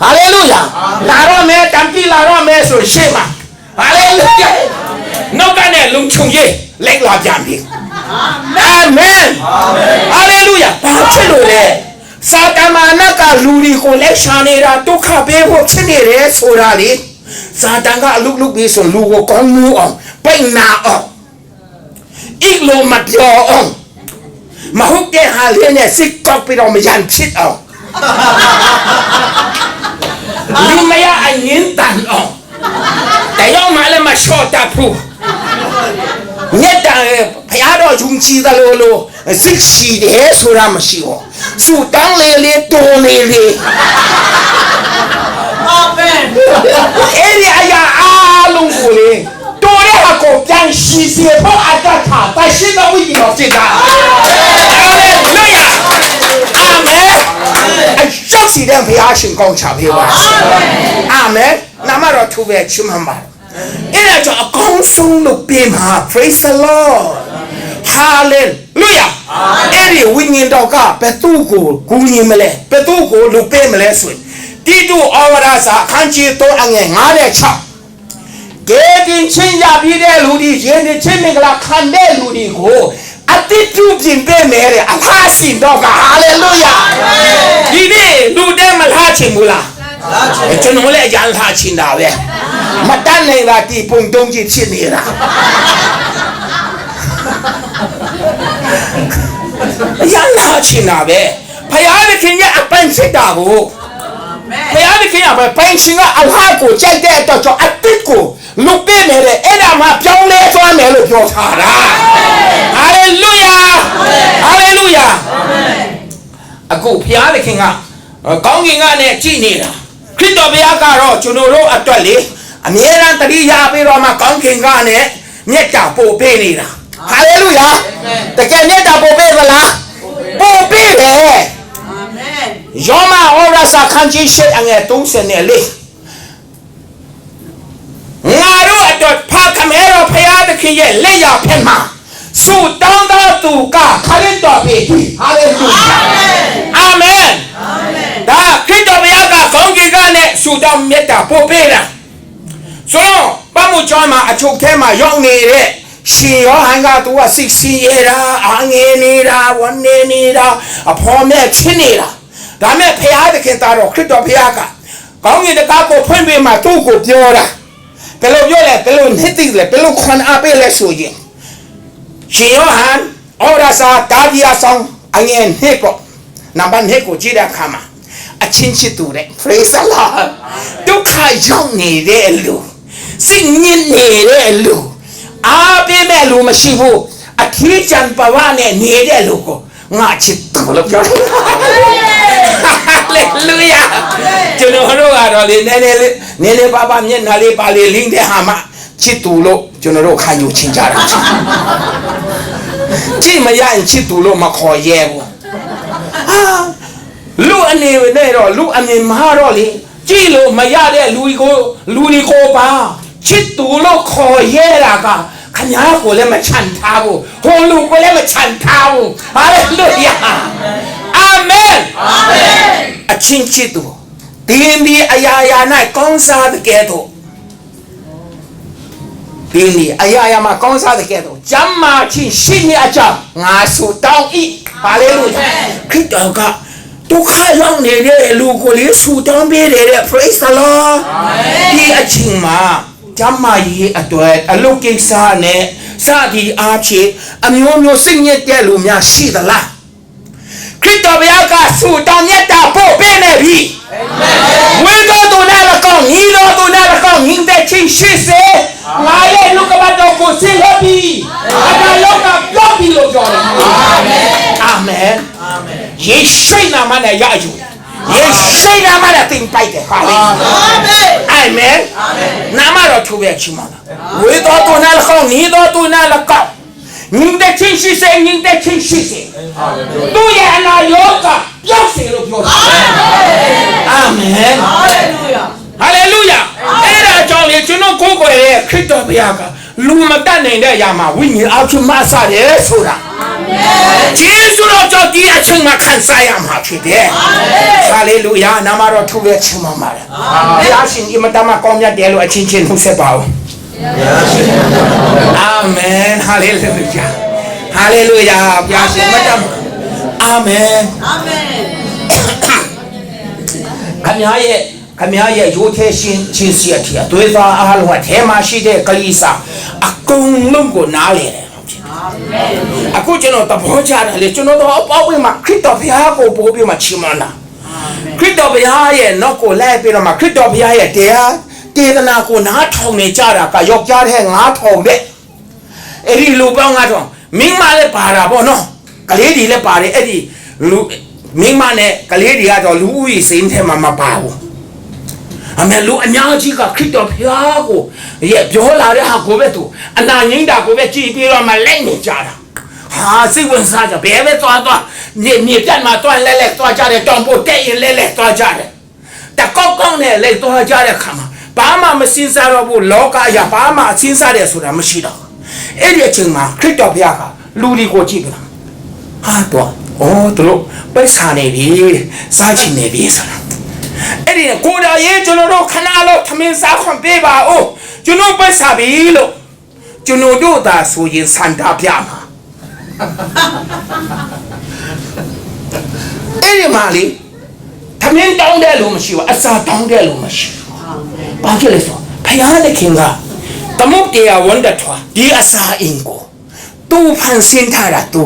ဟာလေလုယာလာတော့မယ်တမ်ကြည့်လာတော့မယ်ဆိုရှေ့မှာဟာလေလုယာနောက်ကနေလုံချုံရဲလိုက်လာပြန်ပြီအာမင်ဟာလေလုယာဘာဖြစ်လို့လဲစာတမန်ကလူတွေကိုလက်ရှာနေတာဒုက္ခပေးဖို့ဖြစ်နေတယ်ဆိုတာလေစာတန်ကအလုတ်ပြီးဆိုလူကိုကောင်းမှုအောင်ပိတ်နာအောင်အိလိုမပြောအောင်မဟုတ်တဲ့ဟာလေးနဲ့စစ်ကောက်ပြီးတော့မရန်ဖြစ်အောင်လူမရအရင်တန်အောင်တရားမှလည်းမလျှော့တတ်ဘူးမြတ်တာဘုရားတော်ယုံကြည်တယ်လို့စိတ်ရှိတယ်ဆိုတာမရှိဘူးစူတောင်းလေတိုးလေအာမင်အဲ့ဒီအရာအားလုံးကိုလေတိုးတဲ့ဟာကိုပြန်ရှိစေဖို့အတ္တထားတရှိတော်ဝိညာဉ်တော်ဖြစ်တာဟာလေလုယာအာမင်အကျောက်စီတဲ့ဘုရားရှင်ကောင်းချပေးပါအာမင်နာမတော်သူပဲချီးမွမ်းပါ အဲ့ဒါကြောင့်အကောင်းဆုံးလို့ပြင်မှာ praise the Lord hallelujah အဲ့ဒီဝိညာဉ်တော်ကဘယ်သူကိုကူညီမလဲဘယ်သူကိုလူပေးမလဲဆိုရင်တိတုဩဝါဒစာအခန်းကြီး3အငယ်9-6ကဲတင်ချင်းရပြီးတဲ့လူဒီရင်းချင်းမင်္ဂလာခံတဲ့လူဒီကိုအတိတုပြင်ပေးမယ်တဲ့အလားရှင်တော့က hallelujah ဒီနေ့လူတဲ့မလားချင်ဘူးလားကျွန်တော်လည်းအကြမ်းထားချင်တာပဲမတတ်နိုင်တာဒီပုံတုံးကြီးဖြစ်နေတာရန်လာချင်တာပဲဖယားသခင်ရဲ့အပန်းစစ်တာကိုဖယားသခင်ကပိုင်ရှင်ကအလားကိုကြိုက်တဲ့အတွက်ကြောင့်အတိတ်ကိုလူပေးနေတယ်အဲ့ဒါမှပြောင်းလဲသွားမယ်လို့ပြောထားတာဟာလေလုယာဟာလေလုယာအခုဖယားသခင်ကကောင်းကင်ကနေကြည်နေတာခရစ်တော်ဘုရားကတော့ကျွန်တော်တို့အတွက်လေအမြဲတမ်းတတိယပြီးတော့မှကောင်းကင်ကနေမြတ်တာပို့ပေးနေတာဟာလေလုယာတကယ်မြတ်တာပို့ပေးမလားပို့ပေးတယ်အာမင်ယောမဩရစာခန်းကြီးရှိအငယ်34ငါတို့အတွက်ဖခမဲတော်ဖရာသခင်ရဲ့လက်ရဖက်မှာစုတောင်းတော်သူကခရစ်တော်ပြီဟာလေလုယာအာမင်ဒါခရစ်တော်ဘုရားကကောင်းကင်ကနေစုတောင်းမြတ်တာပို့ပေးတာဆိုတော့ပတ်မှုကျောင်းမှာအချုပ်ထဲမှာရောက်နေတဲ့ရှင်ယောဟန်ကသူကစိတ်ဆင်းရဲတာအငြင်းနေတာဝမ်းနေနေတာအဖော်မဲ့ချင်းနေတာဒါမဲ့ဖရာသခင်သားတော်ခရစ်တော်ဘုရားကကောင်းကင်တကားကိုဖွင့်ပေးမှသူ့ကိုပြောတာဘယ်လိုပြောလဲဘယ်လိုနှစ်သိလဲဘယ်လိုခွန်အားပေးလဲဆိုရင်ရှင်ယောဟန်ဩရစာတာဒီယာဆောင်အငြင်းနှစ်ပေါ့နံပါတ်2ကိုကြည့်တဲ့အခါမှာအချင်းချစ်သူတဲ့ praise the Lord ဒုက္ခရောက်နေတဲ့လူစိတ်ညစ်နေတဲ့လူအားပေးမဲ့လူမရှိဘူးအထီးကျန်ပဝနဲ့နေတဲ့လူကိုငါချစ်သူလို့ပြောတယ်ဟာလေလုယာကျွန်တော်တို့ကတော့လေနည်းနည်းပါမျက်နှာလေးပါလေလင်းတဲ့ဟာမှချစ်သူလို့ကျွန်တော်တို့ခံယူချင်ကြတာကြည့်မရရင်ချစ်သူလို့မခေါ်ရဲဘူးလူအနေနဲ့တော့လူအမြင်မှာတော့လေကြည့်လို့မရတဲ့လူကိုပါချစ်သူလို့ခေါ်ရဲတာကခင်ဗျားကိုလည်းမချန်ထားဘူးဟိုလူကိုလည်းမချန်ထားဘူးဟာလေလုယာအာမင်အာမင်အချင်းချစ်သူတင်းဒီအရာရာ၌ကောင်းစားတဲ့ကဲ့သို့တင်းဒီအရာရာမှာကောင်းစားတဲ့ကဲ့သို့ကျမ်းမာခြင်းရှိနေအကြောင်းငါဆိုတောင်း၏ဟာလေလုယာခရစ်တော်ကဒုက္ခရောက်နေတဲ့လူကိုလေဆူတောင်းပေးတယ် praise the Lord ဒီအချိန်မှာကျမ်းမာရေးအတွက်အလုကိစ္စနဲ့စသည်အားဖြင့်အမျိုးမျိုးစိတ်ညစ်တဲ့လူများရှိသလားခရစ်တော်ဘုရားကဆူတောင်းမြတ်တာပို့ပေးနေပြီဝိတော်သူနဲ့လည်းကောင်းညီတော်သူနဲ့လည်းကောင်းညီတဲ့ချင်းရှိစေငါရဲ့လူကပတ်တော်ကိုဆင်းလို့ပြီအတားလောကပြောပြီလို့ပြောတယ်အာမင်အာမင်ယေရှုနာမနဲ့ရယူယေရှုနာမနဲ့တင်ပိုက်တယ်ဟာလေအာမင်အာမင်နာမတော်သူပဲချီးမွမ်းတာဝိတော်သူနဲ့လည်းကောင်းညီတော်သူနဲ့လည်းကောင်းညီတဲ့ချင်းရှိစေညီတဲ့ချင်းရှိစေသူရဲ့အနာရောကပြောက်စေလို့ပြောတယ်အာမင်ဟာလေလုယာဟာလေလုယာအဲ့ဒါကြောင့်လေကျွန်တော်ကိုယ်ကိုယ်ရဲ့ခရစ်တော်ဘုရားကလူမတတ်နိုင်တဲ့အရာမှာဝိညာဉ်အောက်ချင်းမဆတယ်ဆိုတာအာမင်ဂျေဇုတော်ကြောင့်ဒီအချိန်မှာခံစားရမှာဖြစ်တယ်ဟာလေလုယာနာမတော်ထူရဲ့ချီးမွမ်းပါတယ်ဘုရားရှင်ဒီမတမကောင်းမြတ်တယ်လို့အချင်းချင်းနှုတ်ဆက်ပါဦးအာမင်ဟာလေလုယာဟာလေလုယာဘုရားရှင်မတမအာမင်အာမင်ခမရရဲ့ရိုးသေးချင်းစီအထီအသွေးသားအားလုံးအထဲမှာရှိတဲ့ကလေးစာအကုန်လုံးကိုနားလေတယ်အခုကျွန်တော်သဘောကျတယ်လေကျွန်တော်တော့အပေါက်ပြီးမှခရစ်တော်ဘုရားကိုပို့ပြီးမှချီးမွမ်းတာခရစ်တော်ဘုရားရဲ့နောက်ကိုလိုက်ပြီးတော့မှခရစ်တော်ဘုရားရဲ့တရားတေသနာကိုနားထောင်နေကြတာကယောက်ျားတဲ့9000တဲ့အဲ့ဒီလူပေါင်း9000မိန်းမလည်းပါတာပေါ့နော်ကလေးတွေလည်းပါတယ်အဲ့ဒီလူမိန်းမနဲ့ကလေးတွေကတော့လူဦးရေစိမ်းထဲမှာမပါဘူးအမေလူအများကြီးကခရစ်တော်ဘုရားကိုရဲ့ပြောလာတဲ့ဟာကိုပဲသူအနာငိမ့်တာကိုပဲကြည်ပြီးတော့မှလိုက်နေကြတာဟာစိတ်ဝင်စားကြဘယ်ပဲသွားမြေပြတ်မှာသွားလဲသွားကြတယ်တောင်ပို့တဲ့ရင်လဲသွားကြတယ်တကောက်ကောက်နဲ့လဲသွားကြတဲ့ခါမှာ ဘာမှမစင်စားတော့ဘူးလောကအရာဘာမှစင်စားတယ်ဆိုတာမရှိတော့အဲ့ဒီအချိန်မှာခရစ်တော်ဘုရားကလူတွေကိုကြည့်ပြတာဟာတော့သူတို့ပိတ်ဆာနေပြီစားချင်နေပြီဆိုတာအဲ့ဒီကိုယ်တော်ရဲ့ကျွန်တော်တို့ခဏလောက်သမင်းစားခွင့်ပေးပါဦးကျွန်တော်ပိတ်ဆာပြီလို့ကျွန်တော်တို့သာဆိုရင်စန္ဒပြမှာအဲ့ဒီမှာလေသမင်းတောင်းတယ်လို့မရှိဘူးအစာတောင်းတယ်လို့မရှိဘူးဘာဖြစ်လဲဆိုဘုရားသခင်ကသမုတ်တရားဝန်တထွားဒီအစာအင်ကိုသူဖန်ဆင်းထားတာသူ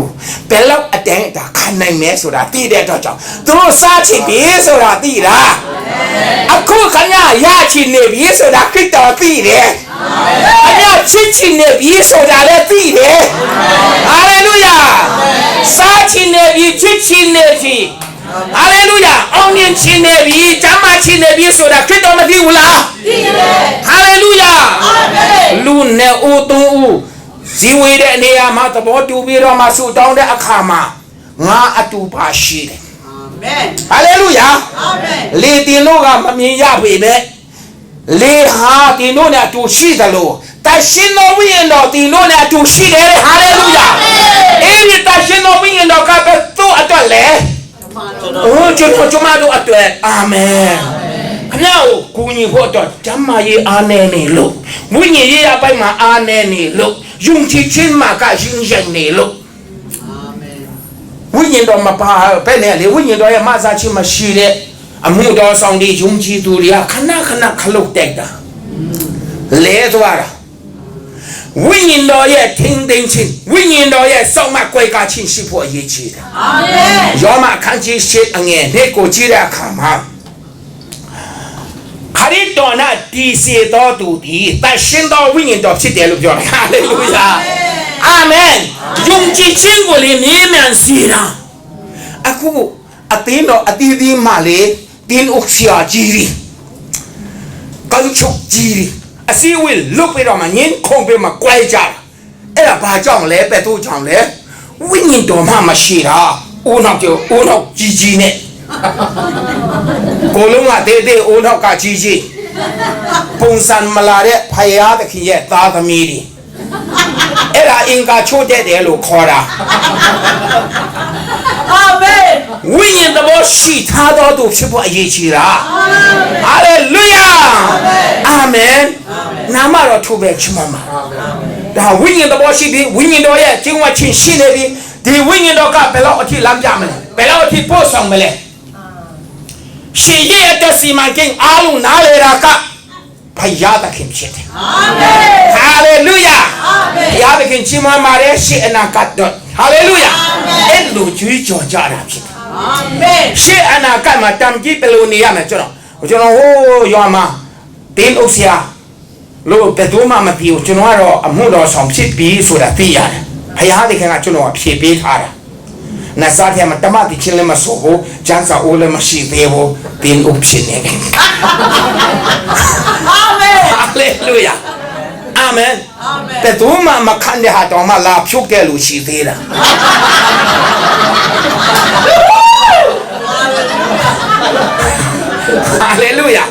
ဘယ်လောက်အတိုင်းတာခံနိုင်မဲဆိုတာသိတဲ့အတွက်ကြောင့်သူတို့စားချင်ပြီဆိုတာသိတာအခုခဏရချင်နေပြီဆိုတာခရစ်တော်သိတယ်အမြတ်ချစ်ချင်နေပြီဆိုတာလည်းသိတယ်ဟာလေလုယာစားချင်နေပြီချစ်ချင်နေပြီဟာလေလုယာအောင်မြင်ချင်နေပြီကျမ်းမာချင်နေပြီဆိုတာခရစ်တော်မသိဘူးလားသိတယ်ဟာလေလုယာအာမင်လူနဲ့ဦးသုံးဦးဇီဝေတဲ့နေရာမှာသဘောတူပြီးတော့မှဆုတောင်းတဲ့အခါမှာငါအတူပါရှိတယ်အာမင်ဟာလေလုယာအာမင်လေတင်တို့ကမမြင်ရပေမဲ့လေဟာတင်တို့နဲ့အတူရှိတယ်လို့တရှင်တော်ဝိညာဉ်တော်တင်တို့နဲ့အတူရှိတယ်ဟာလေလုယာအဲ့ဒီတရှင်တော်ဝိညာဉ်တော်ကပဲသူ့အတွက်လေကျွန်မတို့အတွက်အာမင်ခဏကိုညီဖို့တော့ဓမ္မရေးအားနေနေလို့ဝိညာဉ်ရေးအပိုင်းမှာအားနေနေလို့ယုံကြည်ခြင်းမှာကရှင်းရှင်းနေလို့အာမင်ဝိညာဉ်တော်မှာပါပဲလေဝိညာဉ်တော်ရဲ့မဆာခြင်းမရှိတဲ့အမှုတော်ဆောင်တွေယုံကြည်သူတွေကခဏခလုတ်တက်တာလဲသွားတာဝိညာဉ်တော်ရဲ့ထင်းသိမ်းခြင်းဝိညာဉ်တော်ရဲ့စောင့်မကွယ်ကားခြင်းရှိဖို့အရေးကြီးတယ်အာမင်ယောမအခန်းကြီး7အငယ်နဲ့ကိုကြည့်တဲ့အခါမှာခရစ်တော်နဲ့ဒီစေတော်သူဒီတရှင်တော်ဝိညာဉ်တော်ဖြစ်တယ်လို့ပြောတယ်ဟာလေလုယာအာမင်ယုံကြည်ခြင်းကိုလေမြဲမြံစေတာအခုအသင်းတော်အတီးတီးမှလေတင်းဥက္ဆရာကြီးကောက်ချုပ်ကြီးအစီဝေးလုတ်ပြီးတော့မှငင်းခုံပြီးမှကွဲကြတာအဲ့ဒါဘာကြောင့်လဲပဲတို့ကြောင့်လဲဝိညာဉ်တော်မှမရှိတာဦးနောက်ကြီးနဲ့ကိုလုံးကတေးအိုးနောက်ကကြီးပုံစံမလာတဲ့ဖယားသခင်ရဲ့သားသမီးတွေအဲ့ဒါအင်္ဂါချိုးတဲ့တယ်လို့ခေါ်တာအာမင်ဝိညာဉ်တော်ရှိထားတော်သူဖြစ်ဖို့အရေးကြီးတာဟာလေလုယာအာမင်နာမတော်ထိုးပဲချီးမွမ်းပါဒါဝိညာဉ်တော်ရှိပြီးဝိညာဉ်တော်ရဲ့ကျင့်ဝတ်ခြင်းရှိနေပြီးဒီဝိညာဉ်တော်ကဘယ်လောက်အထိလမ်းပြမလဲဘယ်လောက်အထိပို့ဆောင်မလဲရှင်ရဲ့အသက်စီမံကိန်းအားလုံးနားလေတာကဘုရားသခင်ဖြစ်တယ်အာမင်ဟာလေလုယာအာမင်ဘုရားသခင်ချီးမွမ်းပါတယ်ရှေ့အနာဂတ်တော့ဟာလေလုယာအဲ့လိုကြွေးကြော်ကြတာဖြစ်တယ်အာမင်ရှေ့အနာဂတ်မှာတမ်ကြီးဘယ်လိုနေရမလဲကျွန်တော်ဟိုးရွာမှာတင်းဥစ္စာလို့ဘယ်သူမှမသိဘူးကျွန်တော်ကတော့အမှုတော်ဆောင်ဖြစ်ပြီးဆိုတာသိရတယ်ဘုရားသခင်ကကျွန်တော်ဖြေပေးထားတာ那昨天嘛，他妈的听了嘛说过，讲啥我了嘛是对不？变恶心那个。阿门。哈利路亚。阿门。阿门。但多嘛看的哈，多嘛拉票给路是对的。哈利路亚。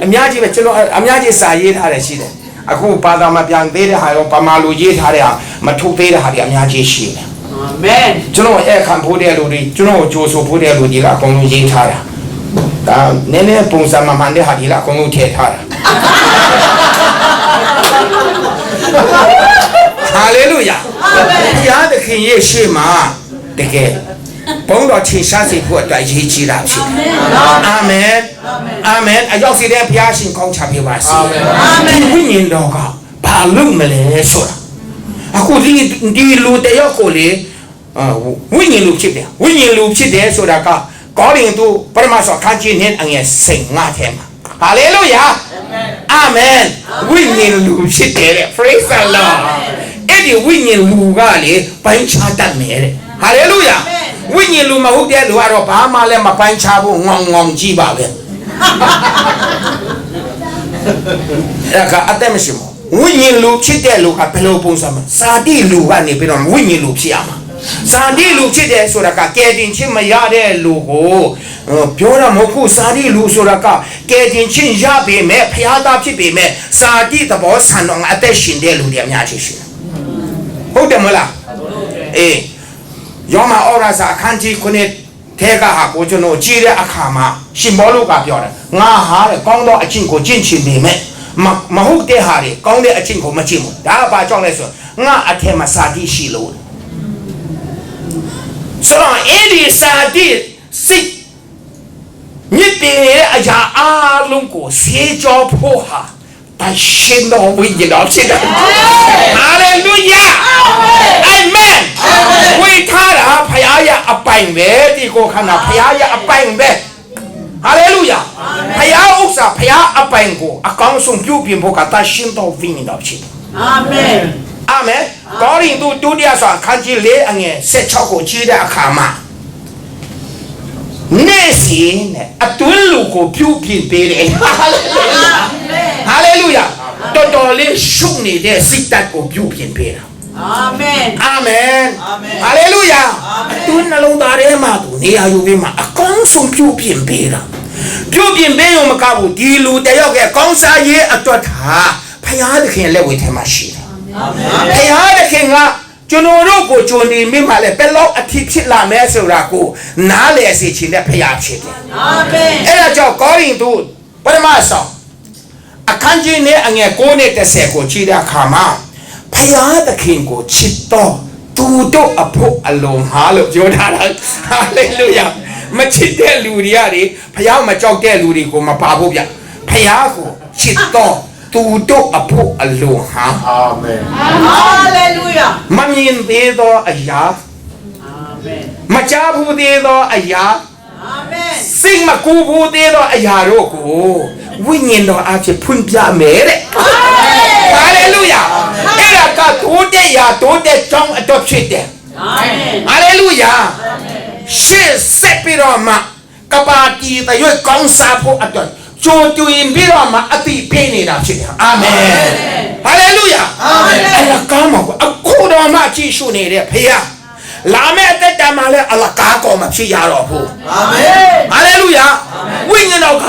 အများကြီးပဲကျွန်တော်အများကြီးစာရေးထားတယ်ရှိတယ်အခုဘာသာမပြန်သေးတဲ့ဟာရောပမာလူရေးထားတဲ့ဟာမထုတ်သေးတဲ့ဟာတွေအများကြီးရှိတယ်အာမင်ကျွန်တော်အဲ့ခံဖို့တဲ့လူတွေကျွန်တော်ကြိုးဆိုဖို့တဲ့လူတွေကအကုန်လုံးရေးထားတာဒါနည်းနည်းပုံစံမှန်တဲ့ဟာတွေကအကုန်လုံးထည့်ထားတာဟာလေလုယာအာမင်ဘုရားသခင်ရဲ့ရှေ့မှာတကယ်ဘုန်းတော်ချင်းရှားစီဖို့အတွက်ရေးကြည့်တာဖြစ်တယ်အာမင်အာမင်အရောက်စီတဲ့ဘုရားရှင်ကောင်းချပေးပါစေအာမင်ဝိညာဉ်တော်ကဘာလို့မလဲဆိုတာအခုဒီလူတယောက်ကိုလေဝိညာဉ်လူဖြစ်တယ်ဝိညာဉ်လူဖြစ်တယ်ဆိုတာကကောင်းရင်သူပရမတ်ခါကြီးနဲ့အငယ်15ထဲမှာဟာလေလုယာအာမင်ဝိညာဉ်လူဖြစ်တယ်တဲ့ praise the lord အဲ့ဒီဝိညာဉ်လူကလေပိုင်းခြားတတ်မယ်တဲ့ဟာလေလုယာဝိညာဉ်လူမဟုတ်တဲ့လူကတော့ဘာမှလည်းမပိုင်းခြားဘူးငေါင်ကြီးပါပဲအဲ့ကအသက်မရှိဘူးဝိညာဉ်လူဖြစ်တဲ့လူကဘယ်လိုပုံစံမှာစာတိလူကနေပြီးတော့ဝိညာဉ်လူဖြစ်ရမှာစာတိလူဖြစ်တယ်ဆိုတာကကဲတင်ချင်းမရတဲ့လူကို ပြောတာမဟုတ်ဘူးစာတိလူဆိုတာကကဲတင်ချင်းရပေမဲ့ဖျားသားဖြစ်ပေမဲ့စာတိသဘောဆန်တော့အသက်ရှင်တဲ့လူတွေအများကြီးရှိတယ်ဟုတ်တယ်မလားအေးယောမဩရစာအခန်းကြီး9ထဲကဟာကိုကျွန်တော်ကြည့်တဲ့အခါမှာရှင်ဘောလုကပြောတယ်ငါဟာတဲ့ကောင်းသောအချင်းကိုကျင့်ချင်ပေမဲ့မဟုတ်တဲ့ဟာတွေကောင်းတဲ့အချင်းကိုမကျင့်ဘူးဒါကဘာကြောင့်လဲဆိုငါအထက်မှာစာတိရှိလို့ဆိုတော့အဲ့ဒီစာတိစိတ်မြစ်ပင်ရဲ့အရာအလုံးကိုဆေးကြောဖို့ဟာတရှင်တော်ဝိညာဉ်တော်ဖြစ်တယ်ဟာလေလုယာအာမင်ဝိထားတာဖခင်ရဲ့အပိုင်ပဲဒီကိုခန္ဓာဖခင်ရဲ့အပိုင်ပဲဟာလေလုယာဖခင်ဥစ္စာဖခင်အပိုင်ကိုအကောင်းဆုံးပြုပြင်ဖို့ကတရှင်တော်ဝိညာဉ်တော်ဖြစ်တယ်အာမင်အာမင်ကောရိန္သုဒုတိယစာခန်းကြီး4အငယ်16ကိုကြည့်တဲ့အခါမှာနေစီနဲ့အတွင်းလူကိုပြုပြင်ပေးတယ်ဟာလေလုယာတော်တော်လေးရှုပ်နေတဲ့စိတ်ဓာတ်ကိုပြုပြင်ပေးတာအာမင်အာမင်ဟာလေလုယာအတွင်းနှလုံးသားထဲမှာသူနေရာယူပြီးမှအကောင်းဆုံးပြုပြင်ပေးတာပြုပြင်ပေးရုံမကဘူးဒီလူတယောက်ရဲ့ကောင်းစားရေးအတွက်ဟာဖခင်သခင်လက်ဝဲထဲမှာရှိတယ်အာမင်ဖခင်သခင်ကကျွန်တော်တို့ကိုကြုံနေမိမှလည်းဘယ်လောက်အထီးဖြစ်လာမဲဆိုတာကိုနားလည်စေချင်တဲ့ဖခင်ဖြစ်တယ်အာမင်အဲ့ဒါကြောင့်ကောရိန္သုပထမဆောင်အခန်းကြီးနဲ့အငယ်9နဲ့10ကိုကြည့်တဲ့အခါမှာဖခင်သခင်ကိုချစ်တော်သူတို့အဖို့အလုံးဟာလို့ပြောထားတာဟာလေလုယာမချစ်တဲ့လူတွေရတယ်ဖခင်မကြောက်တဲ့လူတွေကိုမပါဘူးဗျဖခင်ကိုချစ်တော်သူတို့အဖို့အလုံးဟာအာမင်ဟာလေလုယာမမြင်သေးသောအရာအာမင်မကြားဘူးသေးသောအရာအာမင်စိတ်မကူဘူးသေးသောအရာတို့ကိုဝိညာဉ်တော်အဖြစ်ဖွင့်ပြမယ်တဲ့ဟာလေလုယာအဲ့ဒါကတိုးတဲ့ရာတိုးတဲ့ကြောင်းအတွက်ဖြစ်တယ်အာမင်ဟာလေလုယာရှေ့ဆက်ပြီးတော့မှကပါတီတရွေးကောင်းစားဖို့အတွက်ကြိုတွင်ပြီးတော့မှအတိပေးနေတာဖြစ်တယ်အာမင်ဟာလေလုယာအာမင်အဲ့ဒါကောင်းပါဘူးအခုတော့မှကြည့်ရှုနေတဲ့ဖေဟာလာမယ့်အသက်တာမှာလည်းအလကားကောင်းမှဖြစ်ရတော့ဘူးအာမင်ဟာလေလုယာဝိညာဉ်တော်က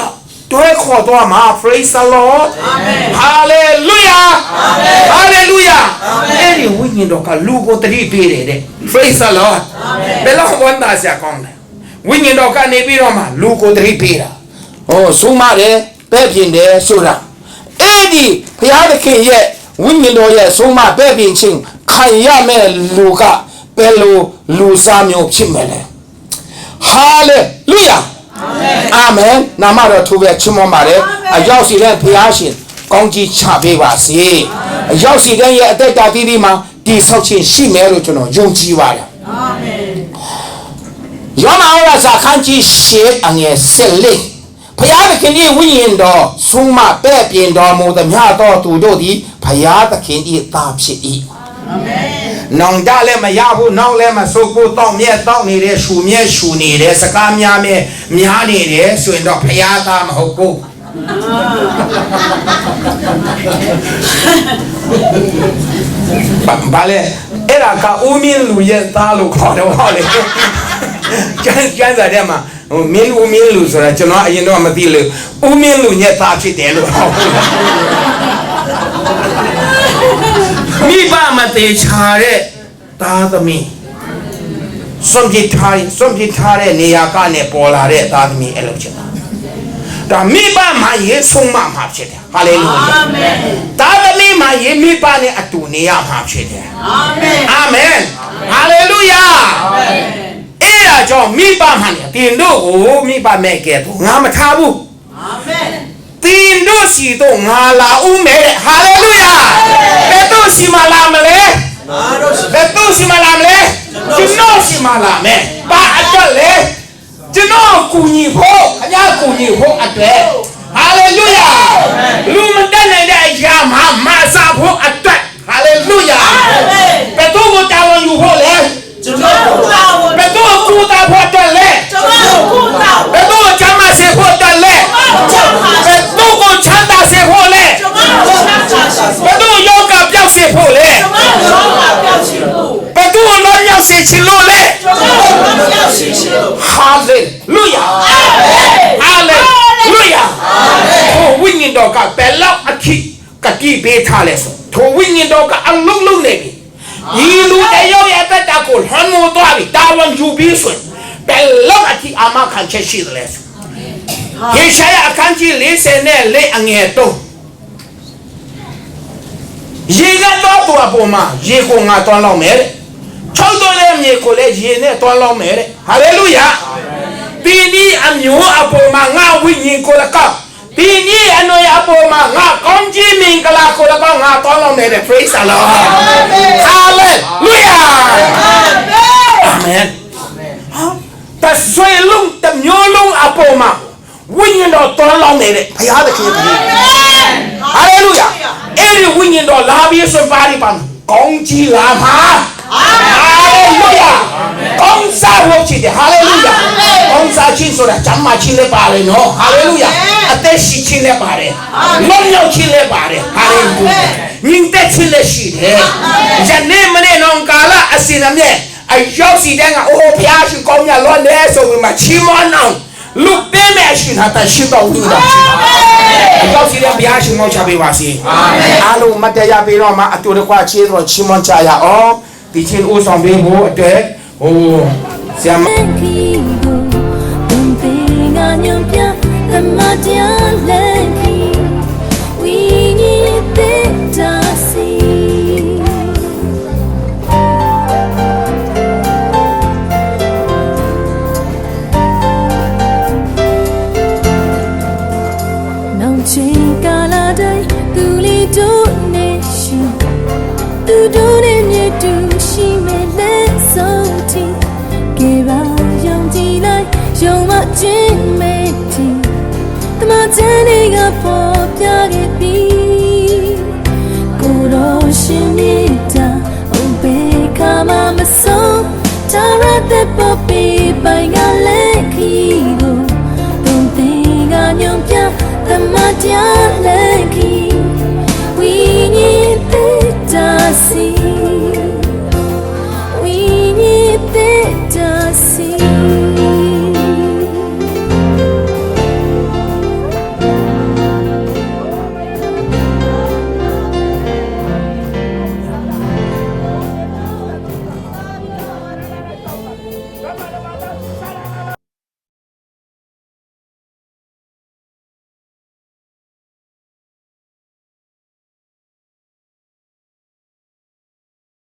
တွဲခေါ်သွားမှာ praise the lord အာမင် hallelujah အာမင် hallelujah အဲ့ဒီဝိညာဉ်တော်ကလူကိုတတိပေးတယ်တဲ့ praise the lord အာမင်ဘယ်လောက်ဝန်တာဆရာကောင်းလဲဝိညာဉ်တော်ကနေပြီးတော့မှလူကိုတတိပေးတာဟောဆုံးမတယ်ပဲ့ပြင်တယ်ဆိုတာအဲ့ဒီဘုရားသခင်ရဲ့ဝိညာဉ်တော်ရဲ့ဆုံးမပဲ့ပြင်ခြင်းခံရမဲ့လူကဘယ်လိုလူစားမျိုးဖြစ်မယ်လဲဟာလေလုယာအာမင်နာမတော်သူပဲချီးမွမ်းပါတယ်အရောက်စီတဲ့ဘုရားရှင်ကောင်းကြီးချပေးပါစေအရောက်စီတဲ့ရဲ့အသက်တာပြီးမှာဒီဆောက်ခြင်းရှိမယ်လို့ကျွန်တော်ယုံကြည်ပါတယ်အာမင်ယောမဩဝါစာခန်းကြီး8အငယ်14ဘုရားသခင်၏ဝိညာဉ်တော်ဆုံးမပဲ့ပြင်တော်မူသည်များသောသူတို့သည်ဘုရားသခင်၏သားဖြစ်၏အာမင်နောင်တလည်းမရဘူးနောက်လည်းမဆိုးဘူးတောင်းမြဲတောင်းနေတယ်ရှူမြဲရှူနေတယ်စကားများမြဲများနေတယ်ဆိုရင်တော့ဘုရားသားမဟုတ်ဘူးဘာလဲအဲ့ဒါကဦးမင်းလူရဲ့သားလို့ခေါ်တယ်ဟောလေကျန်းစာထဲမှာမင်းဦးမင်းလူဆိုတာကျွန်တော်အရင်တော့မသိလို့ဦးမင်းလူရဲ့သားဖြစ်တယ်လို့ဟောမိဘမသေးချာတဲ့သားသမီးစွန့်ပစ်ထားတဲ့နေရာကနေပေါ်လာတဲ့သားသမီးအဲ့လိုဖြစ်တာဒါမိဘမှာရေဆုံးမမှာဖြစ်တယ်ဟာလေလုယာအာမင်သားသမီးမှာရေမိဘနဲ့အတူနေရမှာဖြစ်တယ်အာမင်အာမင်ဟာလေလုယာအာမင်အဲ့ဒါကြောင့်မိဘမှာနေတင်တို့ကိုမိဘမဲ့ကဲတော့ငါမထားဘူးအာမင်တင်တို့စီတော့ငါလာဦးမယ်တဲ့ဟာလေလုယာဘယ်တို့စီမလာမလဲဘယ်တို့စီမလာမလဲကျွန်တော်စီမလာမယ်ဘာအတွက်လဲကျွန်တော်ကူညီဖို့ခင်ဗျားကူညီဖို့အတွက်ဟာလေလုယာလူမတတ်နိုင်တဲ့အရာမှာမဆာဖို့အတွက်ဟာလေလုယာဘယ်တို့ကိုတာဝန်ယူဖို့လဲကျွန်တော်ကူတာဝန်ဘယ်တို့ကူတာဖို့အတွက်လဲကျွန်တော်ကူတာဘယ်တို့ချမ်းသာစေဖို့အတွက်လဲဘယ်တို့ကိုချမ်းသာစေဖို့လဲကျွန်တော်ချမ်းသာစေဖို့ဘယ်တို့ယောဂပြောက်စေဖို့လဲကျွန်တော်ယောဂပြောက်စေဖို့ဘယ်တို့လောရောက်စေချင်လို့လဲကျွန်တော်လောရောက်စေချင်လို့ဟာလေလုယာ kaki beta leso to wingin do ka ang lung ne bi yilu ayo ya ta ta ko hanu to abi ta wan ju bi so bello ati ama kan che shi leso ye shaya akanji le se ne le ange to ye ga to to apoma ye ko nga to lo me de chou to le me ko le ye ne to lo me de hallelujah bini amyo apoma nga wingin ko la ka bini ano ya apoma nga konji min kala ko la ka nga to lo me de praise the Lord hallelujah amen ta soi lung ta myo lung apoma wingin do to lo me de phaya de ke hallelujah eri wingin do la bi so bari pan konji la ma hallelujah kong sa wo chi de hallelujah kong sa chi so da cham ma chi le pa le no hallelujah ate shi chi le pa de long yo chi le pa de hallelujah ning te chi le shi de ja ne mane nong ka la asin am ne ai yo si de nga o phya shi kong ya lo ne so ma chi mo nong look be me shi na ta shi ba wu da ai yo si de phya shi mo cha be wa si amen alo ma te ya be no ma atu de kwa chi so chi mo cha ya o ဒီချင်းဦးဆောင်ပေးဖို့အတွက်ဟိုဆရာမ Jump, Jimmy, the mountain, a pop,